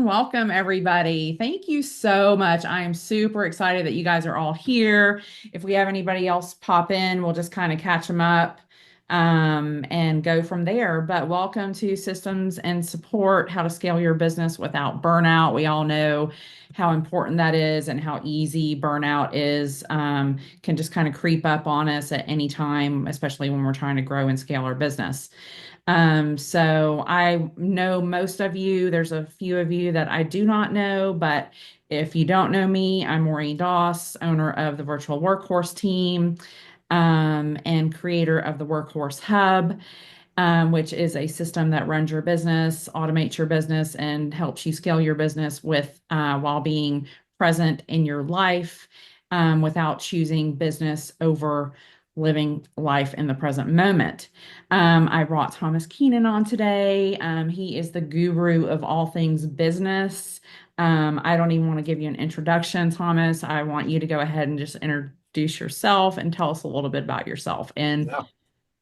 Welcome, everybody. Thank you so much. I am super excited that you guys are all here. If we have anybody else pop in, we'll just kind of catch them up and go from there. But welcome to Systems and Support, how to scale your business without burnout. We all know how important that is and how easy burnout is, can just kind of creep up on us at any time, especially when we're trying to grow and scale our business. So I know most of you, there's a few of you that I do not know, but if you don't know me, I'm Maureen Doss, owner of the Virtual Workhorse Team, and creator of the Workhorse Hub, which is a system that runs your business, automates your business, and helps you scale your business with while being present in your life, without choosing business over living life in the present moment. I brought Thomas Keenan on today. He is the guru of all things business. I don't even want to give you an introduction, Thomas. I want you to go ahead and just introduce yourself and tell us a little bit about yourself and Yeah,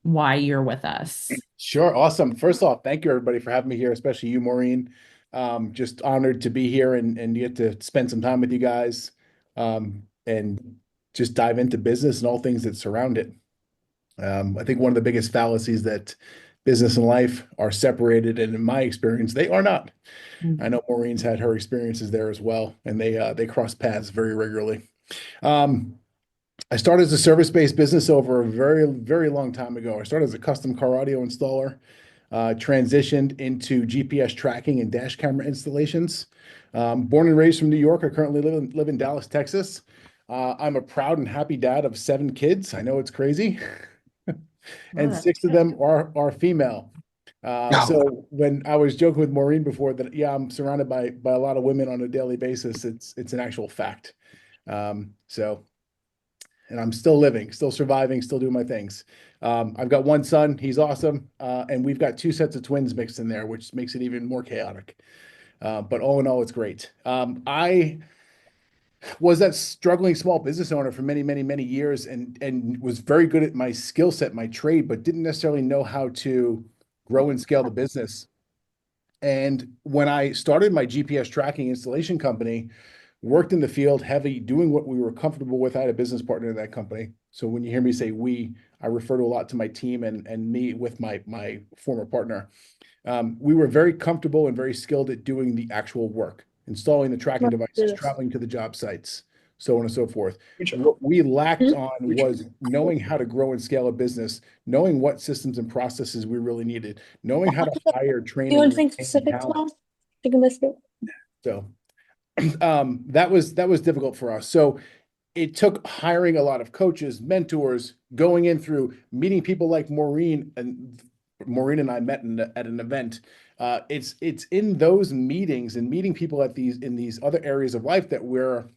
why you're with us. sure. Awesome. First off, thank you everybody for having me here, especially you, Maureen. Just honored to be here and get to spend some time with you guys, and just dive into business and all things that surround it. I think one of the biggest fallacies that business and life are separated, and in my experience, they are not. I know Maureen's had her experiences there as well, and they cross paths very regularly. Um, I started as a service-based business over a very, very long time ago. I started as a custom car audio installer, transitioned into GPS tracking and dash camera installations. Born and raised from New York, I currently live in Dallas, Texas. I'm a proud and happy dad of 7 kids. I know it's crazy, Oh, and that's six of good. them are female. So when I was joking with Maureen before that, yeah, I'm surrounded by a lot of women on a daily basis. It's an actual fact. So and I'm still living, still surviving, still doing my things. I've got one son, he's awesome, and we've got two sets of twins mixed in there, which makes it even more chaotic. But all in all, it's great. I was that struggling small business owner for many, many, many years, and was very good at my skill set, my trade, but didn't necessarily know how to grow and scale the business. And when I started my GPS tracking installation company, worked in the field heavy, doing what we were comfortable with. I had a business partner in that company. So when you hear me say we, I refer to a lot to my team and me with my former partner. We were very comfortable and very skilled at doing the actual work, installing the tracking devices, traveling to the job sites, so on and so forth. What we lacked on was knowing how to grow and scale a business, knowing what systems and processes we really needed, knowing how to hire, train, You and want something retain specific, talent. Tomas? You can list it. So that was difficult for us. So it took hiring a lot of coaches, mentors, going in through meeting people like Maureen, and Maureen and I met at an event. It's in those meetings and meeting people at these in these other areas of life that we're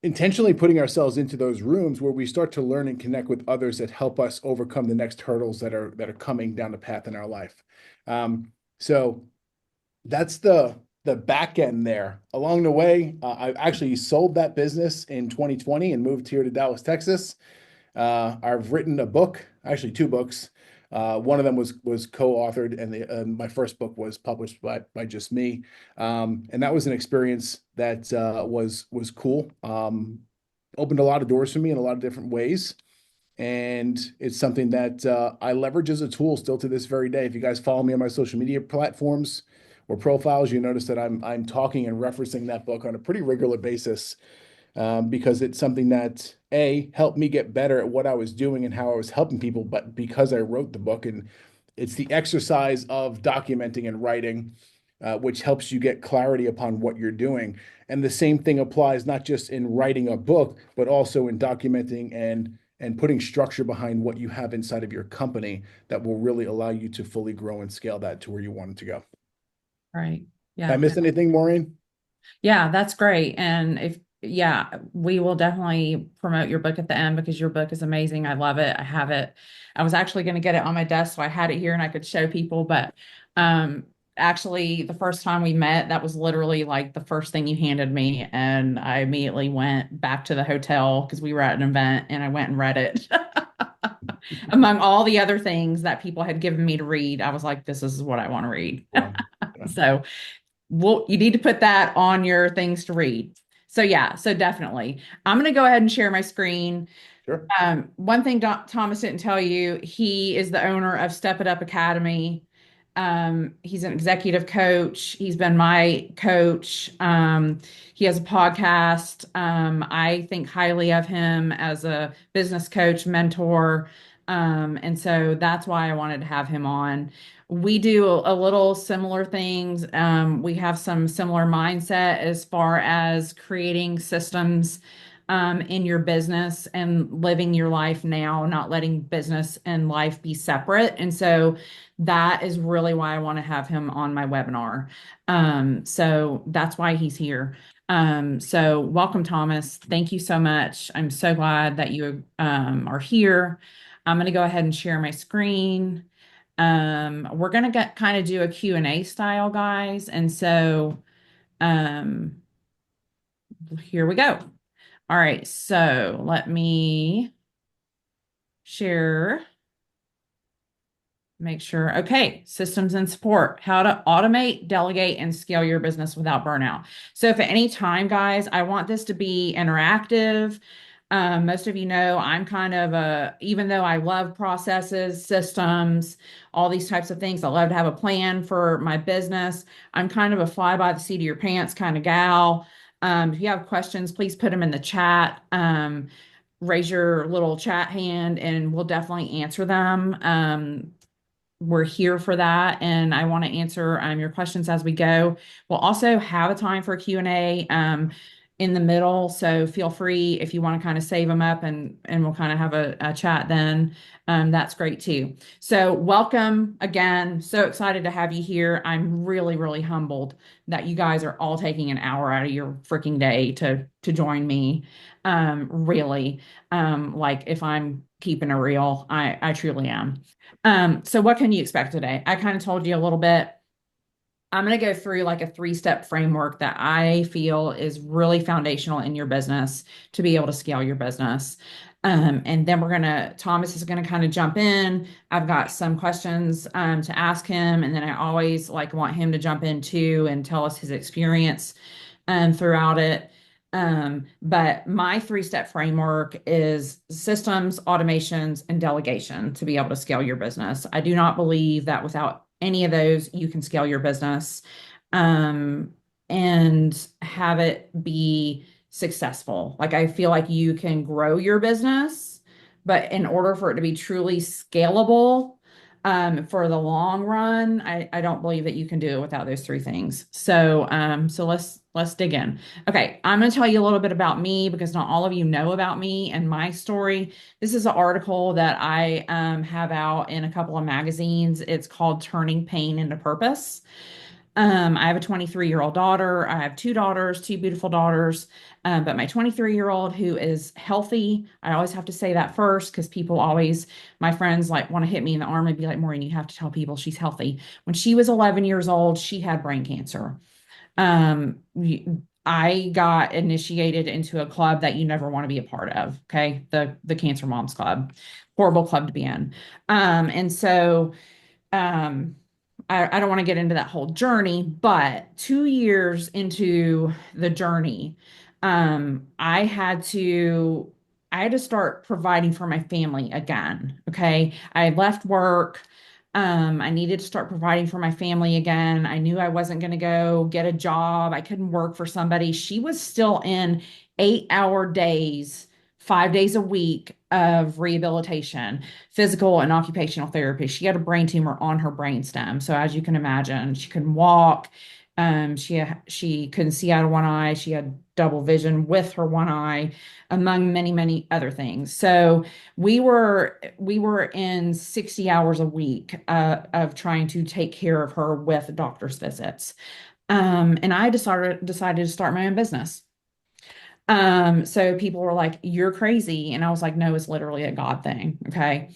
intentionally putting ourselves into those rooms where we start to learn and connect with others that help us overcome the next hurdles that are coming down the path in our life. So that's the back end there. Along the way, I actually sold that business in 2020 and moved here to Dallas, Texas. I've written a book, actually two books. One of them was co-authored, and my first book was published by just me. And that was an experience that was cool. Opened a lot of doors for me in a lot of different ways. And it's something that I leverage as a tool still to this very day. If you guys follow me on my social media platforms or profiles, you notice that I'm talking and referencing that book on a pretty regular basis, because it's something that A, helped me get better at what I was doing and how I was helping people, but because I wrote the book, and it's the exercise of documenting and writing, which helps you get clarity upon what you're doing. And the same thing applies not just in writing a book, but also in documenting and putting structure behind what you have inside of your company that will really allow you to fully grow and scale that to where you want it to go. Right. Did I Yeah. miss anything, Maureen? Yeah, that's great. And yeah, we will definitely promote your book at the end because your book is amazing. I love it. I have it. I was actually going to get it on my desk, so I had it here and I could show people. But um, actually, the first time we met, that was literally like the first thing you handed me. And I immediately went back to the hotel because we were at an event and I went and read it. Among all the other things that people had given me to read, I was like, this is what I want to read. Yeah. Yeah. So well, you need to put that on your things to read. So yeah, so definitely. I'm going to go ahead and share my screen. Sure. One thing Thomas didn't tell you, he is the owner of Step It Up Academy. He's an executive coach. He's been my coach. He has a podcast. I think highly of him as a business coach, mentor. And so that's why I wanted to have him on. We do a little similar things. We have some similar mindset as far as creating systems in your business and living your life now, not letting business and life be separate. And so that is really why I want to have him on my webinar. So that's why he's here. So welcome, Thomas. Thank you so much. I'm so glad that you are here. I'm going to go ahead and share my screen. We're going to get kind of do a Q&A style, guys. And so um, here we go. All right, so let me share, make sure. Okay, systems and support, how to automate, delegate, and scale your business without burnout. So if at any time, guys, I want this to be interactive. Most of you know I'm kind of even though I love processes, systems, all these types of things, I love to have a plan for my business. I'm kind of a fly by the seat of your pants kind of gal. If you have questions, please put them in the chat. Raise your little chat hand and we'll definitely answer them. We're here for that, and I want to answer your questions as we go. We'll also have a time for a Q&A in the middle, so feel free if you want to kind of save them up and we'll kind of have a chat then. That's great too. So welcome again. So excited to have you here. I'm really, really humbled that you guys are all taking an hour out of your freaking day to join me. Really, like if I'm keeping it real, I truly am. So what can you expect today? I kind of told you a little bit. I'm going to go through like a three-step framework that I feel is really foundational in your business to be able to scale your business. And then Thomas is going to kind of jump in. I've got some questions to ask him. And then I always like want him to jump in too and tell us his experience throughout it. But my three-step framework is systems, automations, and delegation to be able to scale your business. I do not believe that without any of those, you can scale your business and have it be successful. Like I feel like you can grow your business, but in order for it to be truly scalable, for the long run, I don't believe that you can do it without those three things. So let's dig in. Okay, I'm going to tell you a little bit about me because not all of you know about me and my story. This is an article that I have out in a couple of magazines. It's called Turning Pain into Purpose. I have a 23-year-old daughter. I have two daughters, two beautiful daughters. But my 23-year-old who is healthy, I always have to say that first because my friends like want to hit me in the arm and be like, Maureen, you have to tell people she's healthy. When she was 11 years old, she had brain cancer. Um, I got initiated into a club that you never want to be a part of. Okay. The Cancer Moms Club, horrible club to be in. And so, um, I don't want to get into that whole journey, but 2 years into the journey, um, I had to, I had to start providing for my family again. Okay. I had left work. I needed to start providing for my family again. I knew I wasn't going to go get a job. I couldn't work for somebody. She was still in 8-hour days, 5 days a week of rehabilitation, physical and occupational therapy. She had a brain tumor on her brainstem. So as you can imagine, she couldn't walk. She couldn't see out of one eye. She had double vision with her one eye, among many, many other things. So we were in 60 hours a week of trying to take care of her with doctor's visits. And I decided to start my own business. So people were like, you're crazy. And I was like, no, it's literally a God thing. Okay.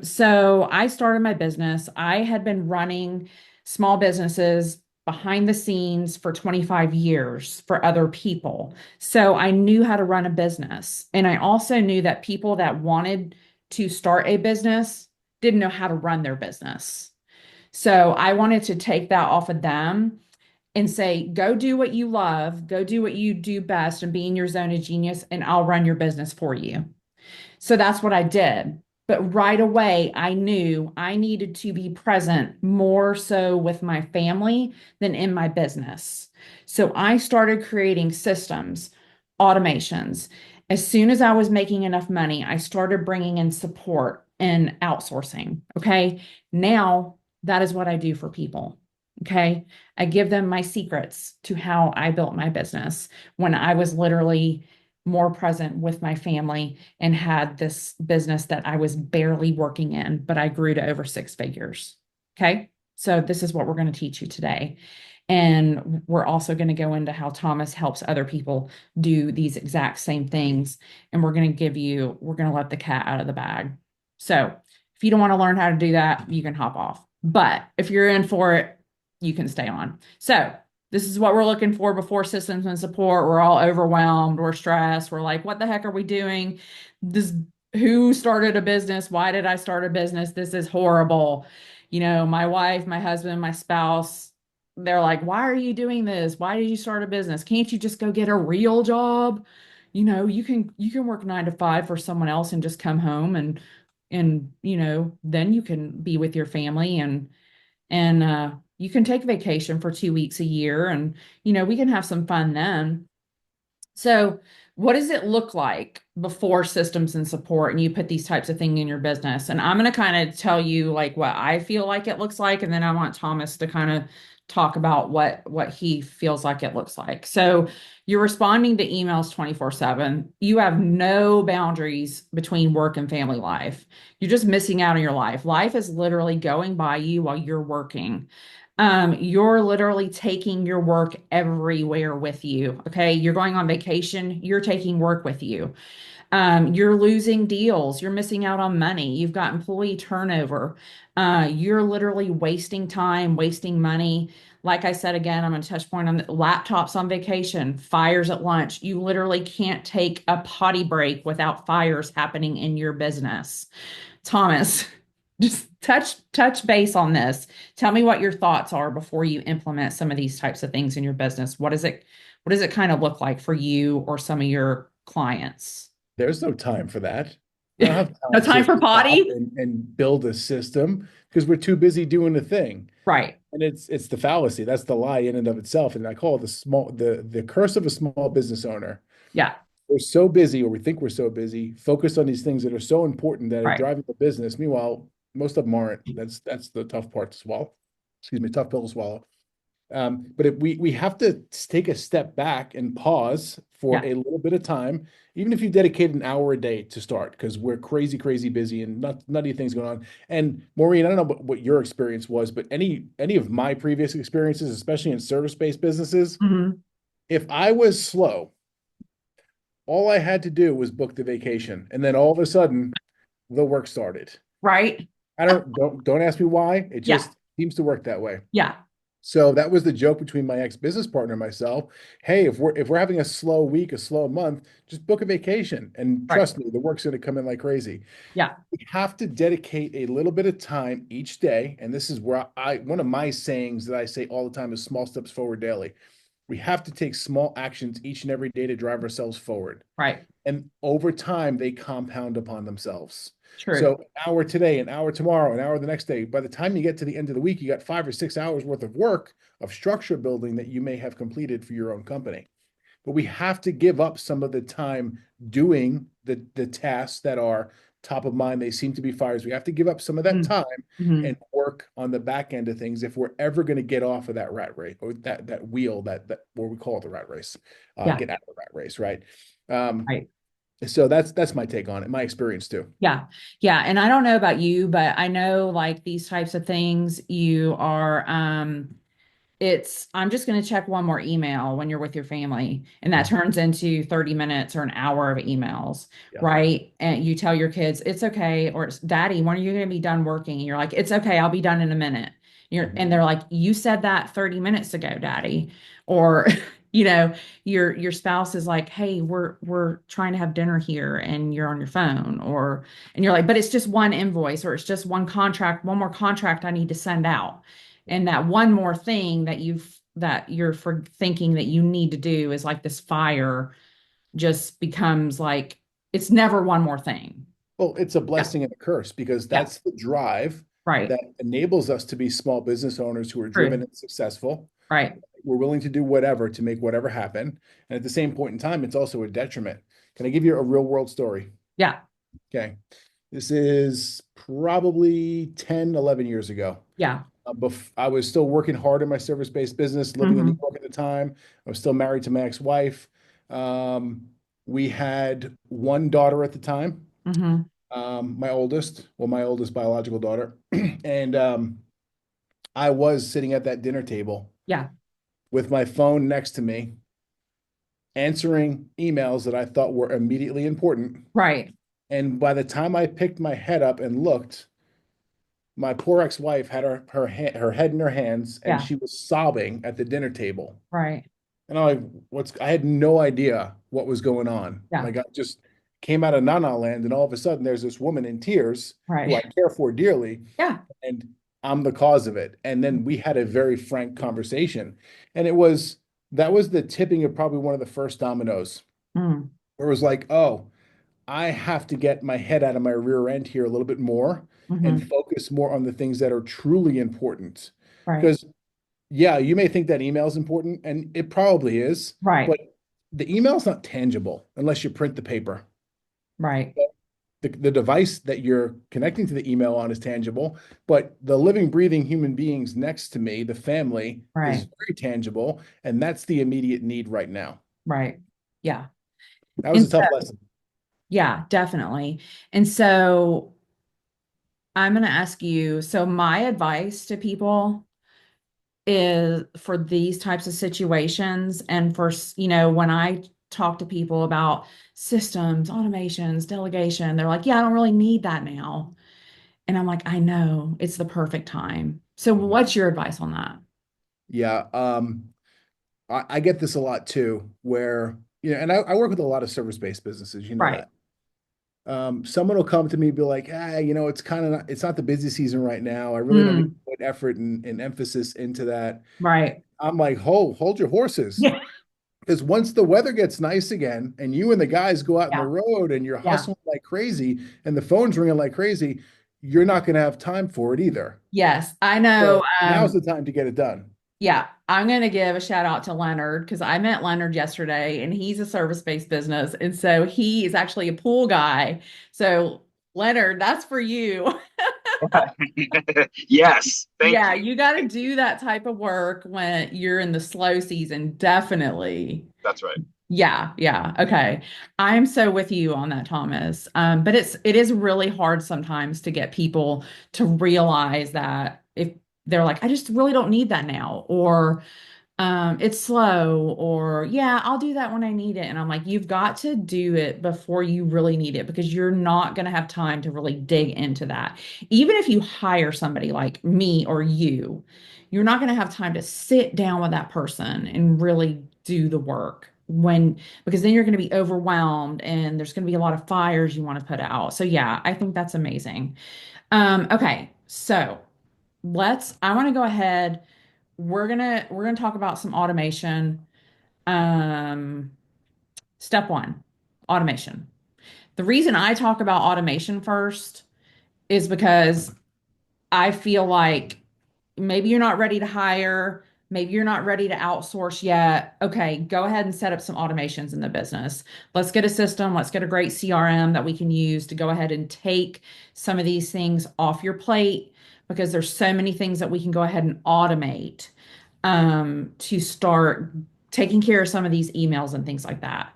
So I started my business. I had been running small businesses behind the scenes for 25 years for other people. So I knew how to run a business. And I also knew that people that wanted to start a business didn't know how to run their business. So I wanted to take that off of them and say, go do what you love, go do what you do best and be in your zone of genius, and I'll run your business for you. So that's what I did. But right away, I knew I needed to be present more so with my family than in my business. So I started creating systems, automations. As soon as I was making enough money, I started bringing in support and outsourcing. Okay. Now that is what I do for people. Okay. I give them my secrets to how I built my business when I was literally more present with my family and had this business that I was barely working in, but I grew to over six figures. Okay. So this is what we're going to teach you today. And we're also going to go into how Thomas helps other people do these exact same things. And we're going to let the cat out of the bag. So if you don't want to learn how to do that, you can hop off. But if you're in for it, you can stay on. So this is what we're looking for before systems and support. We're all overwhelmed. We're stressed. We're like, what the heck are we doing? This, who started a business? Why did I start a business? This is horrible. My wife, my husband, my spouse, they're like, why are you doing this? Why did you start a business? Can't you just go get a real job? You can work 9 to 5 for someone else and just come home and then you can be with your family and you can take vacation for 2 weeks a year and we can have some fun then. So what does it look like before systems and support and you put these types of things in your business? And I'm going to kind of tell you like what I feel like it looks like, and then I want Thomas to kind of talk about what he feels like it looks like. So you're responding to emails 24/7. You have no boundaries between work and family life. You're just missing out on your life. Life is literally going by you while you're working. You're literally taking your work everywhere with you. Okay. You're going on vacation, you're taking work with you. You're losing deals, you're missing out on money, you've got employee turnover. You're literally wasting time, wasting money. Like I said, again, I'm going to touch point on the laptops on vacation, fires at lunch. You literally can't take a potty break without fires happening in your business. Thomas, just touch base on this. Tell me what your thoughts are before you implement some of these types of things in your business. What does it kind of look like for you or some of your clients? There's no time for that. I don't have No time time to for stop potty? and build a system because we're too busy doing the thing. Right. And it's the fallacy. That's the lie in and of itself. And I call it the curse of a small business owner. Yeah. We're so busy, or we think we're so busy, focused on these things that are so important that are Right. driving the business. Meanwhile, most of them aren't. That's the tough part to swallow. Excuse me, tough pill to swallow. But if we have to take a step back and pause for Yeah. a little bit of time, even if you dedicate an hour a day to start, because we're crazy, crazy busy and nutty things going on. And Maureen, I don't know what your experience was, but any of my previous experiences, especially in service-based businesses, Hmm. if I was slow, all I had to do was book the vacation, and then all of a sudden, the work started. Right. I don't ask me why. It Yeah. just seems to work that way. Yeah. So that was the joke between my ex-business partner and myself. Hey, if we're having a slow week, a slow month, just book a vacation. And Right. trust me, the work's going to come in like crazy. Yeah. We have to dedicate a little bit of time each day. And this is where one of my sayings that I say all the time is small steps forward daily. We have to take small actions each and every day to drive ourselves forward. Right. And over time, they compound upon themselves. True. So an hour today, an hour tomorrow, an hour the next day. By the time you get to the end of the week, you got 5 or 6 hours worth of work of structure building that you may have completed for your own company. But we have to give up some of the time doing the tasks that are top of mind. They seem to be fires. We have to give up some of that time Mm-hmm. and work on the back end of things if we're ever going to get off of that rat race or that wheel that what we call it the rat race, Yeah. get out of the rat race, right? Um, Right. so that's my take on it, my experience too. Yeah. Yeah. And I don't know about you, but I know like these types of things you are I'm just going to check one more email when you're with your family, and that Mhm. turns into 30 minutes or an hour of emails, Yeah. right? And you tell your kids, it's okay, or it's daddy, when are you going to be done working? And you're like, it's okay, I'll be done in a minute. Mhm. And they're like, you said that 30 minutes ago, daddy. Or, you know, your spouse is like, hey, we're trying to have dinner here and you're on your phone, and you're like, but it's just one invoice, or it's just one contract, one more contract I need to send out. And that one more thing that you've that you're for thinking that you need to do is like this fire just becomes like it's never one more thing. Well, it's a Yeah. blessing and a curse because Yeah. that's the drive Right. that enables us to be small business owners who are driven True. and successful. Right. We're willing to do whatever to make whatever happen. And at the same point in time, it's also a detriment. Can I give you a real world story? Yeah. Okay. This is probably 10, 11 years ago. Yeah. I was still working hard in my service-based business, living in New Hmm. York at the time. I was still married to my ex-wife. We had one daughter at the time, Hmm. my oldest biological daughter. And I was sitting at that dinner table Yeah. with my phone next to me, answering emails that I thought were immediately important. Right. And by the time I picked my head up and looked, my poor ex-wife had her head in her hands and Yeah. she was sobbing at the dinner table. Right. And I'm like, I had no idea what was going on. Yeah. Like I just came out of Nana land and all of a sudden there's this woman in tears who I Right. care for dearly Yeah. and I'm the cause of it. And then we had a very frank conversation. And that was the tipping of probably one of the first dominoes Mm. where it was like, oh, I have to get my head out of my rear end here a little bit more and Hmm. focus more on the things that are truly important. Right. Because, yeah, you may think that email is important, and it probably is, Right. but the email's not tangible unless you print the paper. Right. The device that you're connecting to the email on is tangible, but the living, breathing human beings next to me, the family, is Right. very tangible, and that's the immediate need right now. Right. Yeah. That was And a tough lesson. yeah, definitely. And so I'm going to ask you, so my advice to people is for these types of situations and for, when I talk to people about systems, automations, delegation, they're like, yeah, I don't really need that now. And I'm like, I know it's the perfect time. So Mhm. what's your advice on that? Yeah, I get this a lot too, where, and I work with a lot of service-based businesses, you know Right. that. Someone will come to me and be like, it's not the busy season right now. I really don't need to Mm, put effort and emphasis into that. right. I'm like, hold your horses. Yeah. Because once the weather gets nice again and you and the guys go out in the Yeah. road and you're Yeah. hustling like crazy and the phone's ringing like crazy, you're not going to have time for it either. Yes, I know. So now's the time to get it done. Yeah, I'm going to give a shout out to Leonard because I met Leonard yesterday and he's a service-based business. And so he is actually a pool guy. So, Leonard, that's for you. Yes, thank Yeah, you. you got to Thank you. do that type of work when you're in the slow season. Definitely. That's right. Yeah, yeah. Okay. I'm so with you on that, Thomas. But it is really hard sometimes to get people to realize that if they're like, I just really don't need that now, or it's slow, or yeah, I'll do that when I need it. And I'm like, you've got to do it before you really need it because you're not going to have time to really dig into that. Even if you hire somebody like me or you're not going to have time to sit down with that person and really do the work because then you're going to be overwhelmed and there's going to be a lot of fires you want to put out. So yeah, I think that's amazing. Okay, so I want to go ahead. We're gonna talk about some automation. Um, Step one, automation. The reason I talk about automation first is because I feel like maybe you're not ready to hire, maybe you're not ready to outsource yet. Okay, go ahead and set up some automations in the business. Let's get a system, let's get a great CRM that we can use to go ahead and take some of these things off your plate because there's so many things that we can go ahead and automate to start taking care of some of these emails and things like that.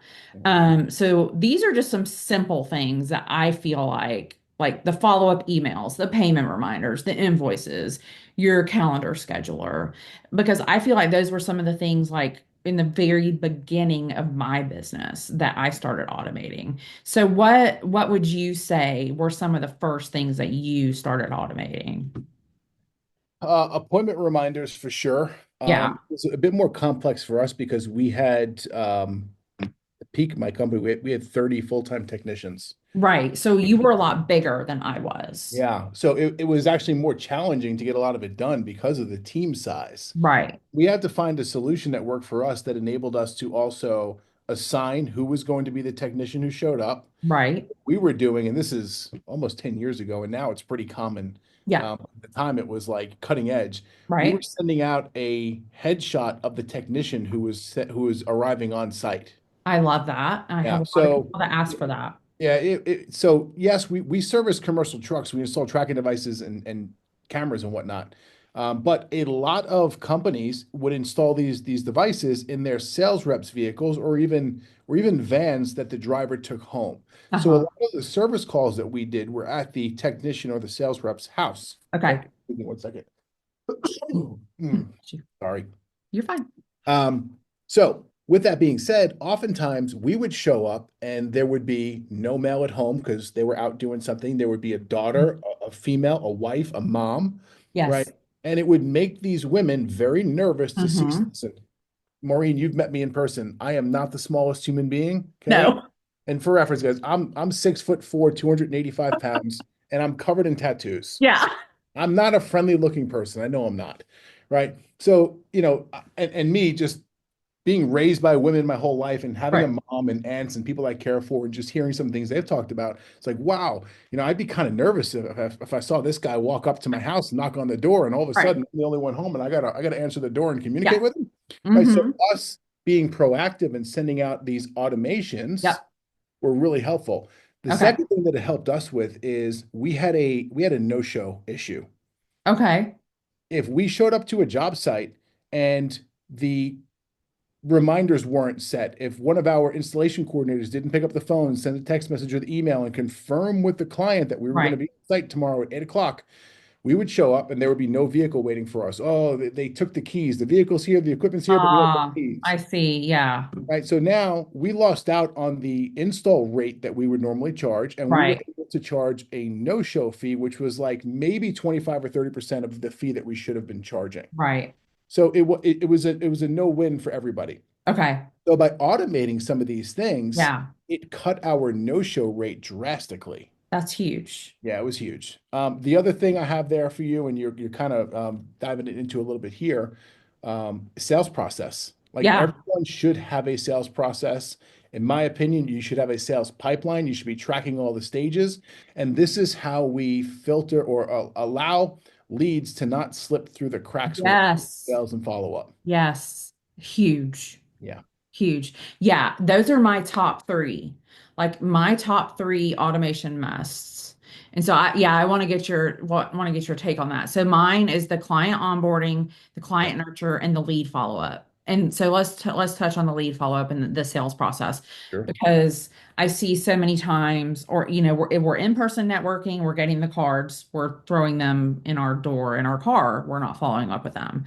So these are just some simple things that I feel like the follow-up emails, the payment reminders, the invoices, your calendar scheduler, because I feel like those were some of the things like in the very beginning of my business that I started automating. So what would you say were some of the first things that you started automating? Appointment reminders for sure. Yeah. It's a bit more complex for us because we had peak of my company, we had 30 full-time technicians. Right. So you were a lot bigger than I was. Yeah. So it was actually more challenging to get a lot of it done because of the team size. Right. We had to find a solution that worked for us that enabled us to also assign who was going to be the technician who showed up. Right. We were doing, and this is almost 10 years ago, and now it's pretty common. Yeah. At the time, it was like cutting edge. We were Right. sending out a headshot of the technician who was arriving on site. I love that. I have Yeah. a lot of So people that ask for that. yeah, so yes, we service commercial trucks. We install tracking devices and cameras and whatnot. But a lot of companies would install these devices in their sales reps' vehicles or even vans that the driver took home. So a Uh-huh. lot of the service calls that we did were at the technician or the sales rep's house. Okay. Okay, give me one second. Mm, sorry. You're fine. So with that being said, oftentimes we would show up and there would be no male at home because they were out doing something. There would be a daughter, a female, a wife, a mom, right? Yes. And it would make these women very nervous to see, Mm-hmm. listen, Maureen, you've met me in person. I am not the smallest human being. Okay. No. And for reference, guys, I'm 6'4", 285 pounds, and I'm covered in tattoos. Yeah. I'm not a friendly looking person. I know I'm not. Right. So, and me just being raised by women my whole life and having a Right. mom and aunts and people I care for and just hearing some things they've talked about, it's like, wow, I'd be kind of nervous if I saw this guy walk up to my house and knock on the door and all of a Right. sudden I'm the only one home and I gotta answer the door and communicate Yeah. with him. Right. So Mm-hmm. us being proactive and sending out these automations Yep. were really helpful. The Okay. second thing that it helped us with is we had a no-show issue. Okay. If we showed up to a job site and the reminders weren't set, if one of our installation coordinators didn't pick up the phone, send a text message or the email and confirm with the client that we were going to Right. be on site tomorrow at 8 o'clock, we would show up and there would be no vehicle waiting for us. Oh, they took the keys. The vehicle's here, the equipment's here, but we have no I keys. see. Yeah. Right. So now we lost out on the install rate that we would normally charge, and we were Right. able to charge a no-show fee, which was like maybe 25 or 30% of the fee that we should have been charging. Right. So it was a no-win for everybody. Okay. So by automating some of these things, Yeah. it cut our no-show rate drastically. That's huge. Yeah, it was huge. The other thing I have there for you, and you're kind of diving into a little bit here, sales process. Like Yeah. everyone should have a sales process. In my opinion, you should have a sales pipeline. You should be tracking all the stages. And this is how we filter or allow leads to not slip through the cracks when it comes to Yes. sales and follow up. Yes. Huge. Yeah, Huge. Yeah, those are my top three. Like my top three automation musts. And so I want to get your take on that. So mine is the client onboarding, the client nurture, and the lead follow-up. And so let's touch on the lead follow-up and the sales process sure. because I see so many times, or we're in-person networking, we're getting the cards, we're throwing them in our door in our car, we're not following up with them.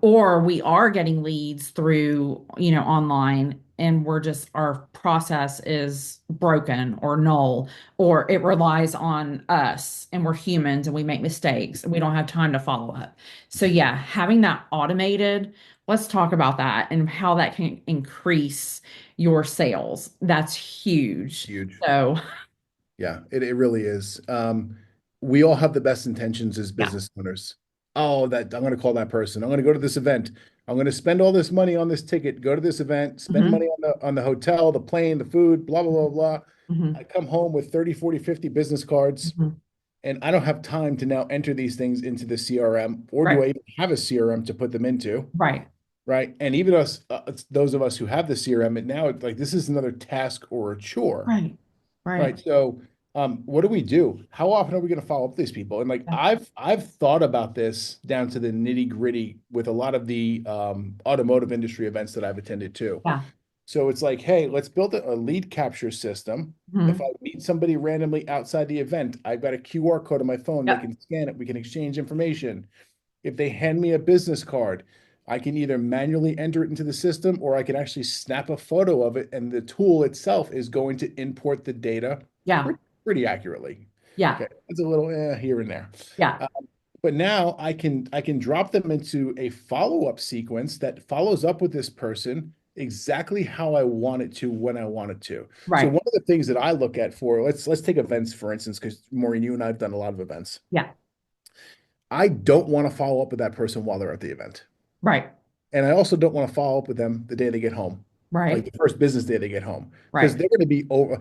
Or we are getting leads through, online, and our process is broken or null, or it relies on us and we're humans and we make mistakes and we don't have time to follow up. So, yeah, having that automated, let's talk about that and how that can increase your sales. That's huge. Huge. So, Yeah, it really is. We all have the best intentions as yeah. business owners. Oh, that I'm going to call that person. I'm going to go to this event. I'm going to spend all this money on this ticket, go to this event, spend money Hmm. on the hotel, the plane, the food, blah, blah, blah, blah. Hmm. I come home with 30, 40, 50 business cards, Hmm. and I don't have time to now enter these things into the CRM, or do Right. I even have a CRM to put them into? Right. Right. And even those of us who have the CRM, and now it's like this is another task or a chore. Right. Right. Right. So, what do we do? How often are we going to follow up with these people? And like Yeah. I've thought about this down to the nitty gritty with a lot of the automotive industry events that I've attended too. Yeah. So it's like, hey, let's build a lead capture system. If I Mhm. meet somebody randomly outside the event, I've got a QR code on my phone. They Yep. can scan it. We can exchange information. If they hand me a business card, I can either manually enter it into the system or I can actually snap a photo of it, and the tool itself is going to import the data Yeah. pretty accurately. Yeah. Okay, it's a little here and there. Yeah. But now I can drop them into a follow-up sequence that follows up with this person. exactly how I want it to when I want it to. So Right. one of the things that I look at for let's take events for instance, because Maureen, you and I have done a lot of events. Yeah. I don't want to follow up with that person while they're at the event. Right. And I also don't want to follow up with them the day they get home, like Right. the first business day they get home, because Right. they're going to be over.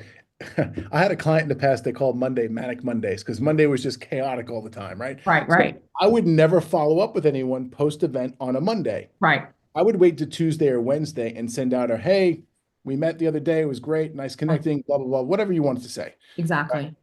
I had a client in the past they called Monday Manic Mondays because Monday was just chaotic all the time, right? Right. So Right. I would never follow up with anyone post event on a Monday. Right. I would wait to Tuesday or Wednesday and send out a hey, we met the other day, it was great, nice Right. connecting, blah blah blah, whatever you wanted to say. Exactly.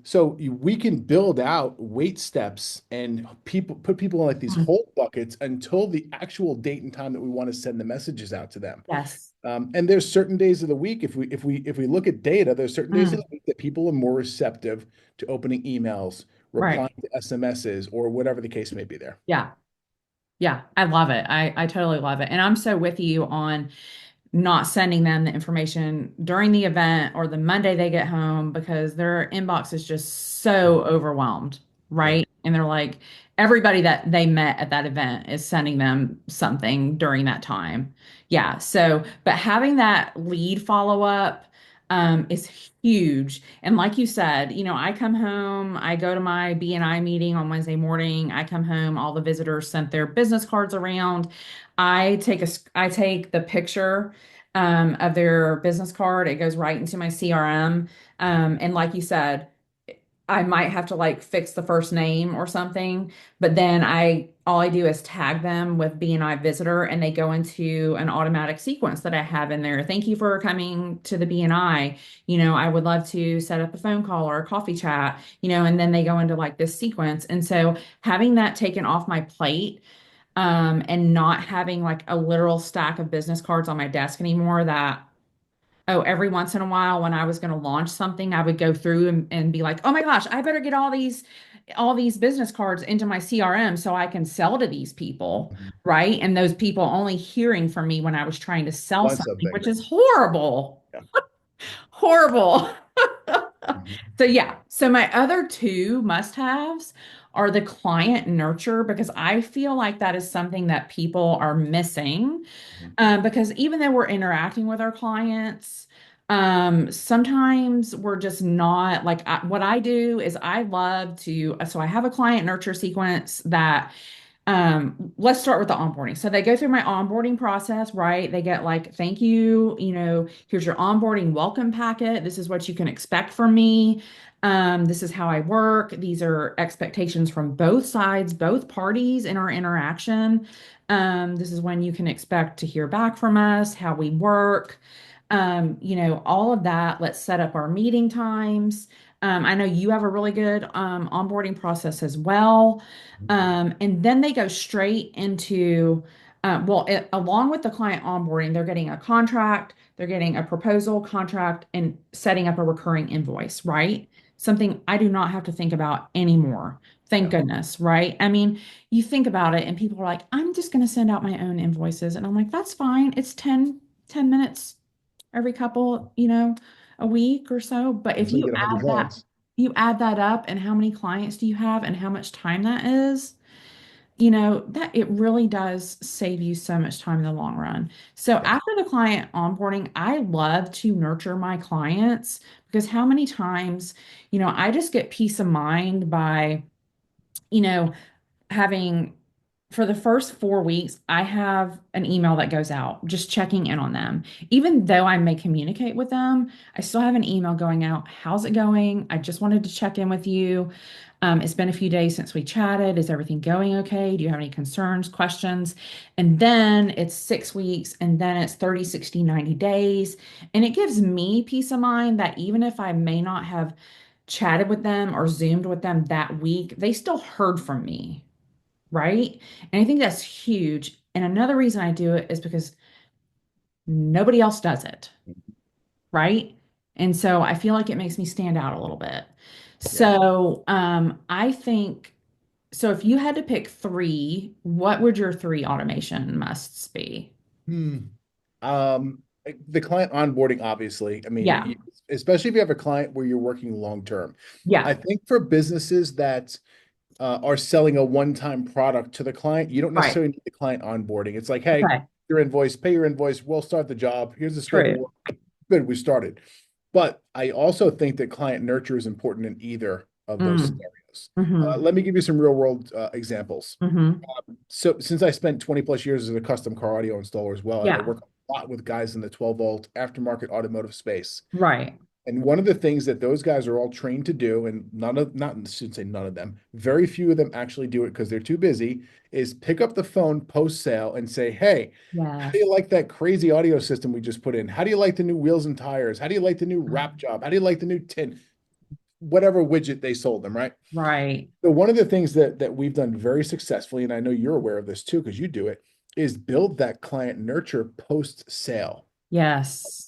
So we can build out wait steps and people put people in like these Mm. hold buckets until the actual date and time that we want to send the messages out to them. Yes. And there's certain days of the week, if we look at data, there's certain days of Mm. the week that people are more receptive to opening emails, Right. replying to SMSs, or whatever the case may be there. Yeah. Yeah. I love it. I totally love it. And I'm so with you on not sending them the information during the event or the Monday they get home because their inbox is just so overwhelmed, Yep. right? And they're like, everybody that they met at that event is sending them something during that time. Yeah. So, but having that lead follow up is huge. And like you said, I come home, I go to my BNI meeting on Wednesday morning. I come home, all the visitors sent their business cards around. I take the picture of their business card. It goes right into my CRM. And like you said, I might have to like fix the first name or something, but then all I do is tag them with BNI visitor and they go into an automatic sequence that I have in there. Thank you for coming to the BNI. I would love to set up a phone call or a coffee chat, and then they go into like this sequence. And so having that taken off my plate, and not having like a literal stack of business cards on my desk anymore that, oh, every once in a while when I was going to launch something, I would go through and be like, oh my gosh, I better get all these business cards into my CRM so I can sell to these people, Mhm. right? And those people only hearing from me when I was trying to sell Want something, something. which is horrible. Yeah. Horrible. Mhm. So yeah, so my other two must-haves are the client nurture because I feel like that is something that people are missing. Mhm. Because even though we're interacting with our clients, sometimes we're just not like what I do is I love to, so I have a client nurture sequence that let's start with the onboarding. So they go through my onboarding process, right? They get like, thank you, here's your onboarding welcome packet. This is what you can expect from me. This is how I work. These are expectations from both sides, both parties in our interaction. This is when you can expect to hear back from us, how we work. All of that. Let's set up our meeting times. I know you have a really good onboarding process as well. And then they go straight into, along with the client onboarding, they're getting a contract, they're getting a proposal contract, and setting up a recurring invoice, right? Something I do not have to think about anymore. Thank Yeah. goodness, right? I mean, you think about it, and people are like, I'm just going to send out my own invoices. And I'm like, that's fine. It's 10 minutes every couple, a week or so. But if Until you you get 100 add that, clients. you add that up and how many clients do you have and how much time that is, that it really does save you so much time in the long run. So Yeah. after the client onboarding, I love to nurture my clients because how many times, I just get peace of mind by, you know, having for the first 4 weeks, I have an email that goes out just checking in on them. Even though I may communicate with them, I still have an email going out. How's it going? I just wanted to check in with you. It's been a few days since we chatted. Is everything going okay? Do you have any concerns, questions? And then it's 6 weeks, and then it's 30, 60, 90 days. And it gives me peace of mind that even if I may not have chatted with them or Zoomed with them that week, they still heard from me, right? And I think that's huge. And another reason I do it is because nobody else does it, right? And so I feel like it makes me stand out a little bit. Yeah. So I think so if you had to pick three, what would your three automation musts be? Hmm. The client onboarding, obviously. I mean, Yeah. especially if you have a client where you're working long term. I Yeah. think for businesses that are selling a one-time product to the client, you don't Right. necessarily need the client onboarding. It's like, hey, Okay. your invoice, pay your invoice, we'll start the job. Here's the scope of True. work. Good, we started. But I also think that client nurture is important in either of those Mm. scenarios. Mm-hmm. Let me give you some real world examples. Mm-hmm. So since I spent 20 plus years as a custom car audio installer as well, I Yeah. work a lot with guys in the 12 volt aftermarket automotive space. Right. And one of the things that those guys are all trained to do, and not, I shouldn't say none of them, very few of them actually do it because they're too busy, is pick up the phone post sale and say, hey, how do Yes. you like that crazy audio system we just put in? How do you like the new wheels and tires? How do you like the new wrap job? How do you like the new tin? Whatever widget they sold them, right? Right. So one of the things that we've done very successfully, and I know you're aware of this too, because you do it, is build that client nurture post sale. Yes.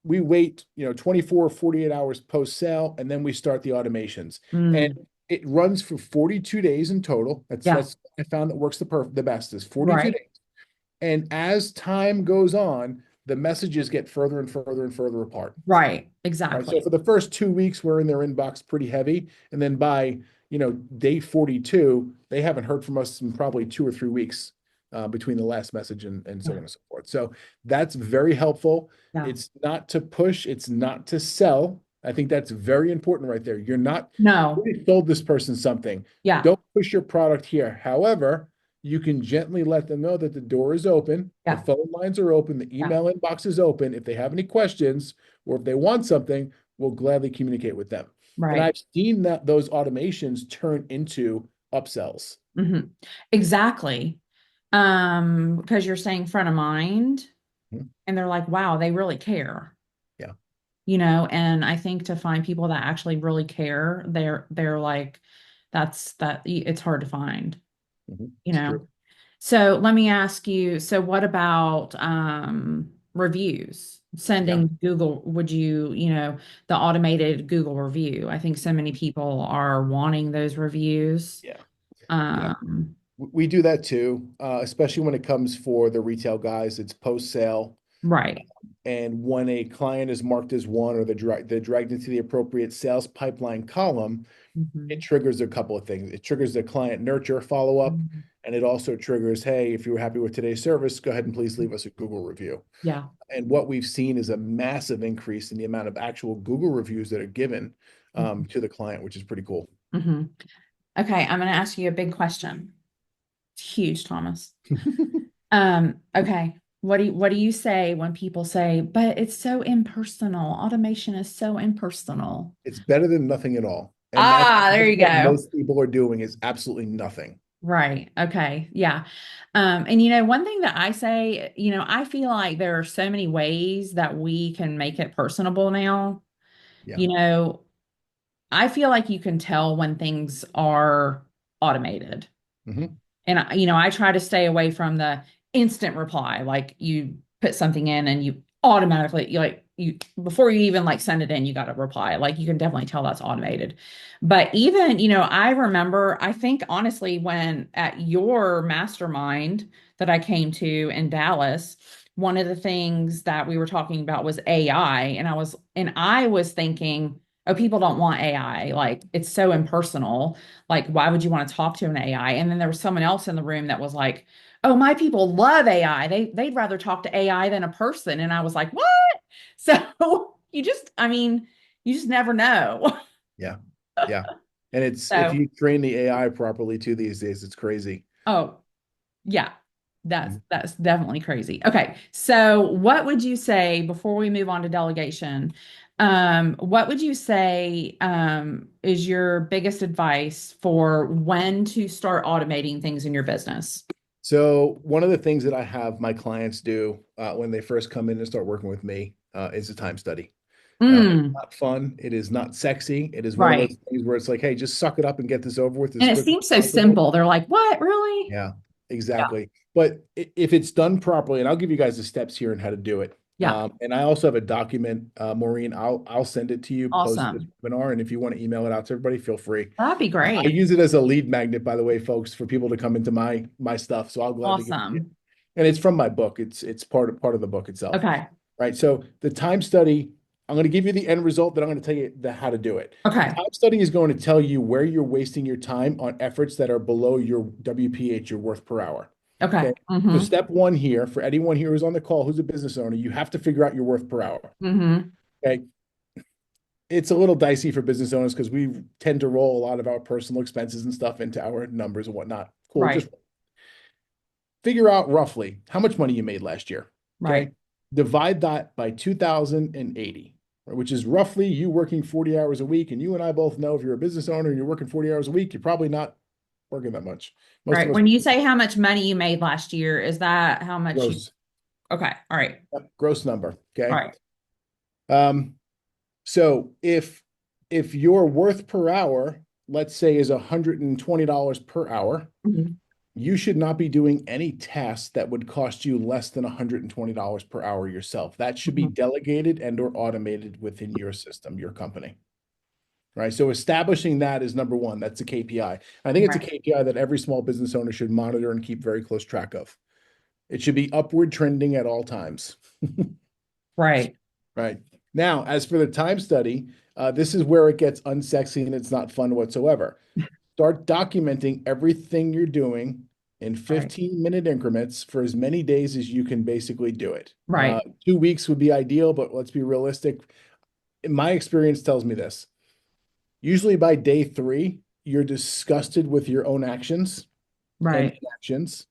We wait, 24, 48 hours post sale, and then we start the automations. And Mm. it runs for 42 days in total. Yeah. That's I found that works the best is 42 Right. days. And as time goes on, the messages get further and further and further apart. Right. Right. So Exactly. for the first 2 weeks, we're in their inbox pretty heavy. And then by, day 42, they haven't heard from us in probably 2 or 3 weeks between the last message and so on Yeah. and so forth. So that's very helpful. Yeah. It's not to push, it's not to sell. I think that's very important right there. You're not No. really sold this person something. Yeah. Don't push your product here. However, you can gently let them know that the door is open, the Yeah. phone lines are open, the Yeah. email inbox is open. If they have any questions, or if they want something, we'll gladly communicate with them. And Right. I've seen that those automations turn into upsells. Hmm. Exactly. Because you're saying front of mind, Mhm. and they're like, wow, they really care. Yeah. And I think to find people that actually really care, they're like, it's hard to find, you It's know. true. So let me ask you, so what about reviews? Yeah. Sending Google, would you, the automated Google review? I think so many people are wanting those reviews. Yeah. Yeah. Um, We do that too, especially when it comes for the retail guys. It's post sale. right. And when a client is marked as one or they're dragged into the appropriate sales pipeline column, it Mhm. triggers a couple of things. It triggers the client nurture follow up, Mhm. and it also triggers, hey, if you were happy with today's service, go ahead and please leave us a Google review. Yeah. And what we've seen is a massive increase in the amount of actual Google reviews that are given to the client, which is pretty cool. Hmm. Okay, I'm going to ask you a big question. It's huge, Thomas. Okay. What do you say when people say, but it's so impersonal? Automation is so impersonal. It's better than nothing at all. And Ah, there that's you what go. most people are doing is absolutely nothing. Right. Okay. Yeah. And one thing that I say, I feel like there are so many ways that we can make it personable now. Yeah. You know, I feel like you can tell when things are automated. Hmm. And I try to stay away from the instant reply, like you put something in and you automatically you before you even like send it in, you got a reply. Like you can definitely tell that's automated. But even, I remember, I think honestly, when at your mastermind that I came to in Dallas, one of the things that we were talking about was AI. And I was thinking, oh, people don't want AI. Like it's so impersonal. Like, why would you want to talk to an AI? And then there was someone else in the room that was like, oh, my people love AI. They'd rather talk to AI than a person. And I was like, what? So you just never know. Yeah. Yeah. And if So, you train the AI properly too these days, it's crazy. oh, yeah, that's Mhm. that's definitely crazy. Okay. So what would you say before we move on to delegation? What would you say is your biggest advice for when to start automating things in your business? So one of the things that I have my clients do when they first come in and start working with me is a time study. It's Mm, not fun. It is not sexy. It is one of those right. things where it's like, hey, just suck it up and get this over with as And it quickly seems as so possible. simple. They're like, what, really? Yeah, Yeah. exactly. But if it's done properly, and I'll give you guys the steps here and how to do it. Yeah. And I also have a document, Maureen. I'll send it to you post this Awesome. webinar, and if you want to email it out to everybody, feel free. That'd be I great. use it as a lead magnet, by the way, folks, for people to come into my stuff. So I'll gladly give it to you. Awesome. And it's from my book. It's part of the book itself, Okay. right? So the time study, I'm going to give you the end result, then I'm going to tell you how to do it. The Okay. time study is going to tell you where you're wasting your time on efforts that are below your WPH, your worth per hour. Okay. Okay. So Mm-hmm. step one here, for anyone here who's on the call who's a business owner, you have to figure out your worth per hour. Mm-hmm. Okay. It's a little dicey for business owners because we tend to roll a lot of our personal expenses and stuff into our numbers and whatnot. Cool. Just Right. figure out roughly how much money you made last year. Right. Okay. Divide that by 2,080, right, which is roughly you working 40 hours a week. And you and I both know if you're a business owner and you're working 40 hours a week, you're probably not working that much. Most of Right. us When you say how much money you made last year, is that how much you? gross, Okay. All right. gross number. All Okay. right. Um, so if your worth per hour, let's say, is $120 per hour, Mhm. you should not be doing any tasks that would cost you less than $120 per hour yourself. That should be Mhm. delegated and or automated within your system, your company. Right. So establishing that is number one. That's a KPI. I think it's a Right. KPI that every small business owner should monitor and keep very close track of. It should be upward trending at all times. Right. Right. Now, as for the time study, this is where it gets unsexy and it's not fun whatsoever. Start documenting everything you're doing in Right. 15-minute increments for as many days as you can basically do it. Right. 2 weeks would be ideal, but let's be realistic. My experience tells me this. Usually by day three, you're disgusted with your own actions and Right. inactions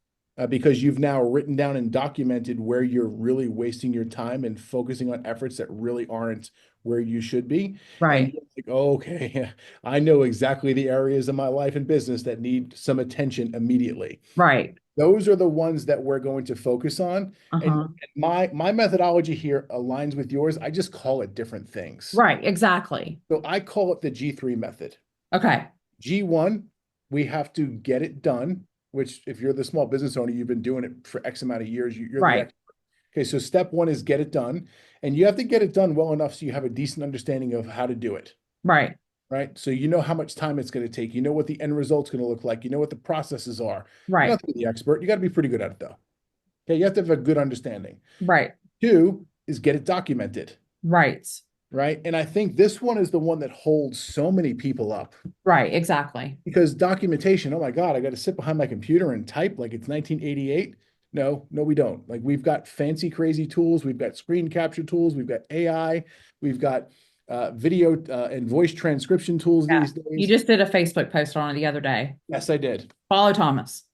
because you've now written down and documented where you're really wasting your time and focusing on efforts that really aren't where you should be. And Right. you're like, oh, okay, I know exactly the areas of my life and business that need some attention immediately. Right. Those are the ones that we're going to focus on. And Uh-huh. my methodology here aligns with yours. I just call it different things. Right. Exactly. So I call it the G3 method. Okay. G1, we have to get it done, which if you're the small business owner, you've been doing it for X amount of years, you're the Right. expert. Okay, so step one is get it done. And you have to get it done well enough so you have a decent understanding of how to do it, Right. right? So you know how much time it's going to take. You know what the end result's going to look like. You know what the processes are. You don't Right. have to be the expert. You got to be pretty good at it, though. Okay, you have to have a good understanding. Right. Two is get it documented, Right. right? And I think this one is the one that holds so many people up. Right. Exactly. Because documentation, oh my God, I got to sit behind my computer and type like it's 1988. No, no, we don't. Like we've got fancy, crazy tools. We've got screen capture tools. We've got AI. We've got video and voice transcription tools Yeah. these You days. just did a Facebook post on it the other day. Yes, I did. Follow Thomas.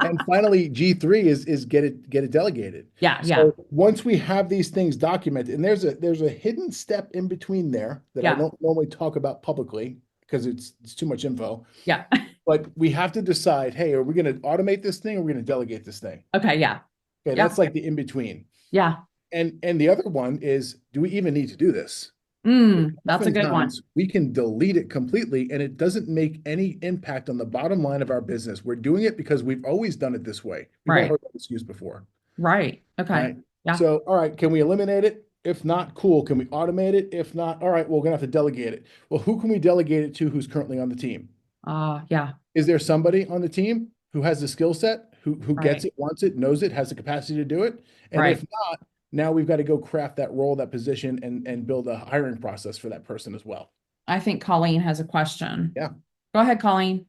And finally, G3 is get it delegated. Yeah. Yeah. So once we have these things documented, and there's a hidden step in between there that I Yeah. don't normally talk about publicly because it's too much info. Yeah. But we have to decide, hey, are we going to automate this thing or are we going to delegate this thing? Okay. Yeah. Okay, Yeah. that's like the in between. Yeah. And the other one is, do we even need to do this? That's a good one. Oftentimes we can delete it completely and it doesn't make any impact on the bottom line of our business. We're doing it because we've always done it this way. We've all Right. heard that excuse before, Right. Okay. right? Yeah. So, all right, can we eliminate it? If not, cool. Can we automate it? If not, all right, well, we're gonna have to delegate it. Well, who can we delegate it to who's currently on the team? Yeah. Is there somebody on the team who has the skill set, who gets Right. it, wants it, knows it, has the capacity to do it? And if Right. not, now we've got to go craft that role, that position, and build a hiring process for that person as well. I think Colleen has a question. Yeah. Go ahead, Colleen.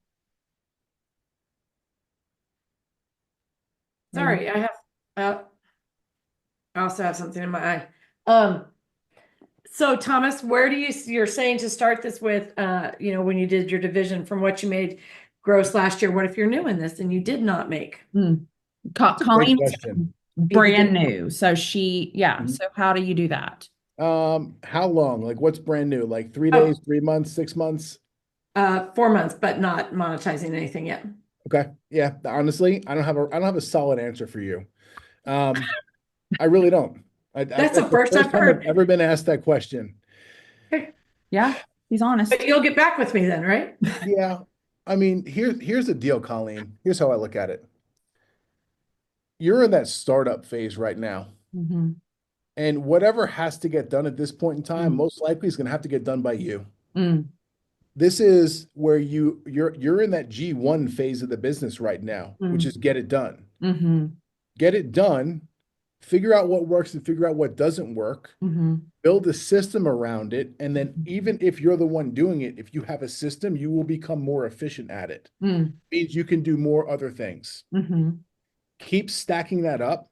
Maybe. Sorry, I have I also have something in my eye. Um, so Thomas, where do you're saying to start this with when you did your division from what you made gross last year, what if you're new in this and you did not make? That's a great Colleen's question. brand new. So Mhm. so how do you do that? How long? Like what's brand new? Like 3 days, Oh, 3 months, 6 months? 4 months, but not monetizing anything yet. Okay. Yeah. Honestly, I don't have a solid answer for you. I really don't. That's It's the the first first I've time I've heard. ever been asked that question. Okay. Yeah, he's But honest. you'll get back with me then, right? Yeah. I mean, here's the deal, Colleen. Here's how I look at it. You're in that startup phase right now. Hmm. And whatever has to get done at this point in time, Mm, most likely is going to have to get done by you. mm, This is where you're in that G1 phase of the business right now, which mm, is get it done. mm-hmm. Get it done figure out what works and figure out what doesn't work, Mm-hmm. build a system around it. And then even if you're the one doing it, if you have a system, you will become more efficient at it. Mm. Means you can do more other things. Mm-hmm. Keep stacking that up.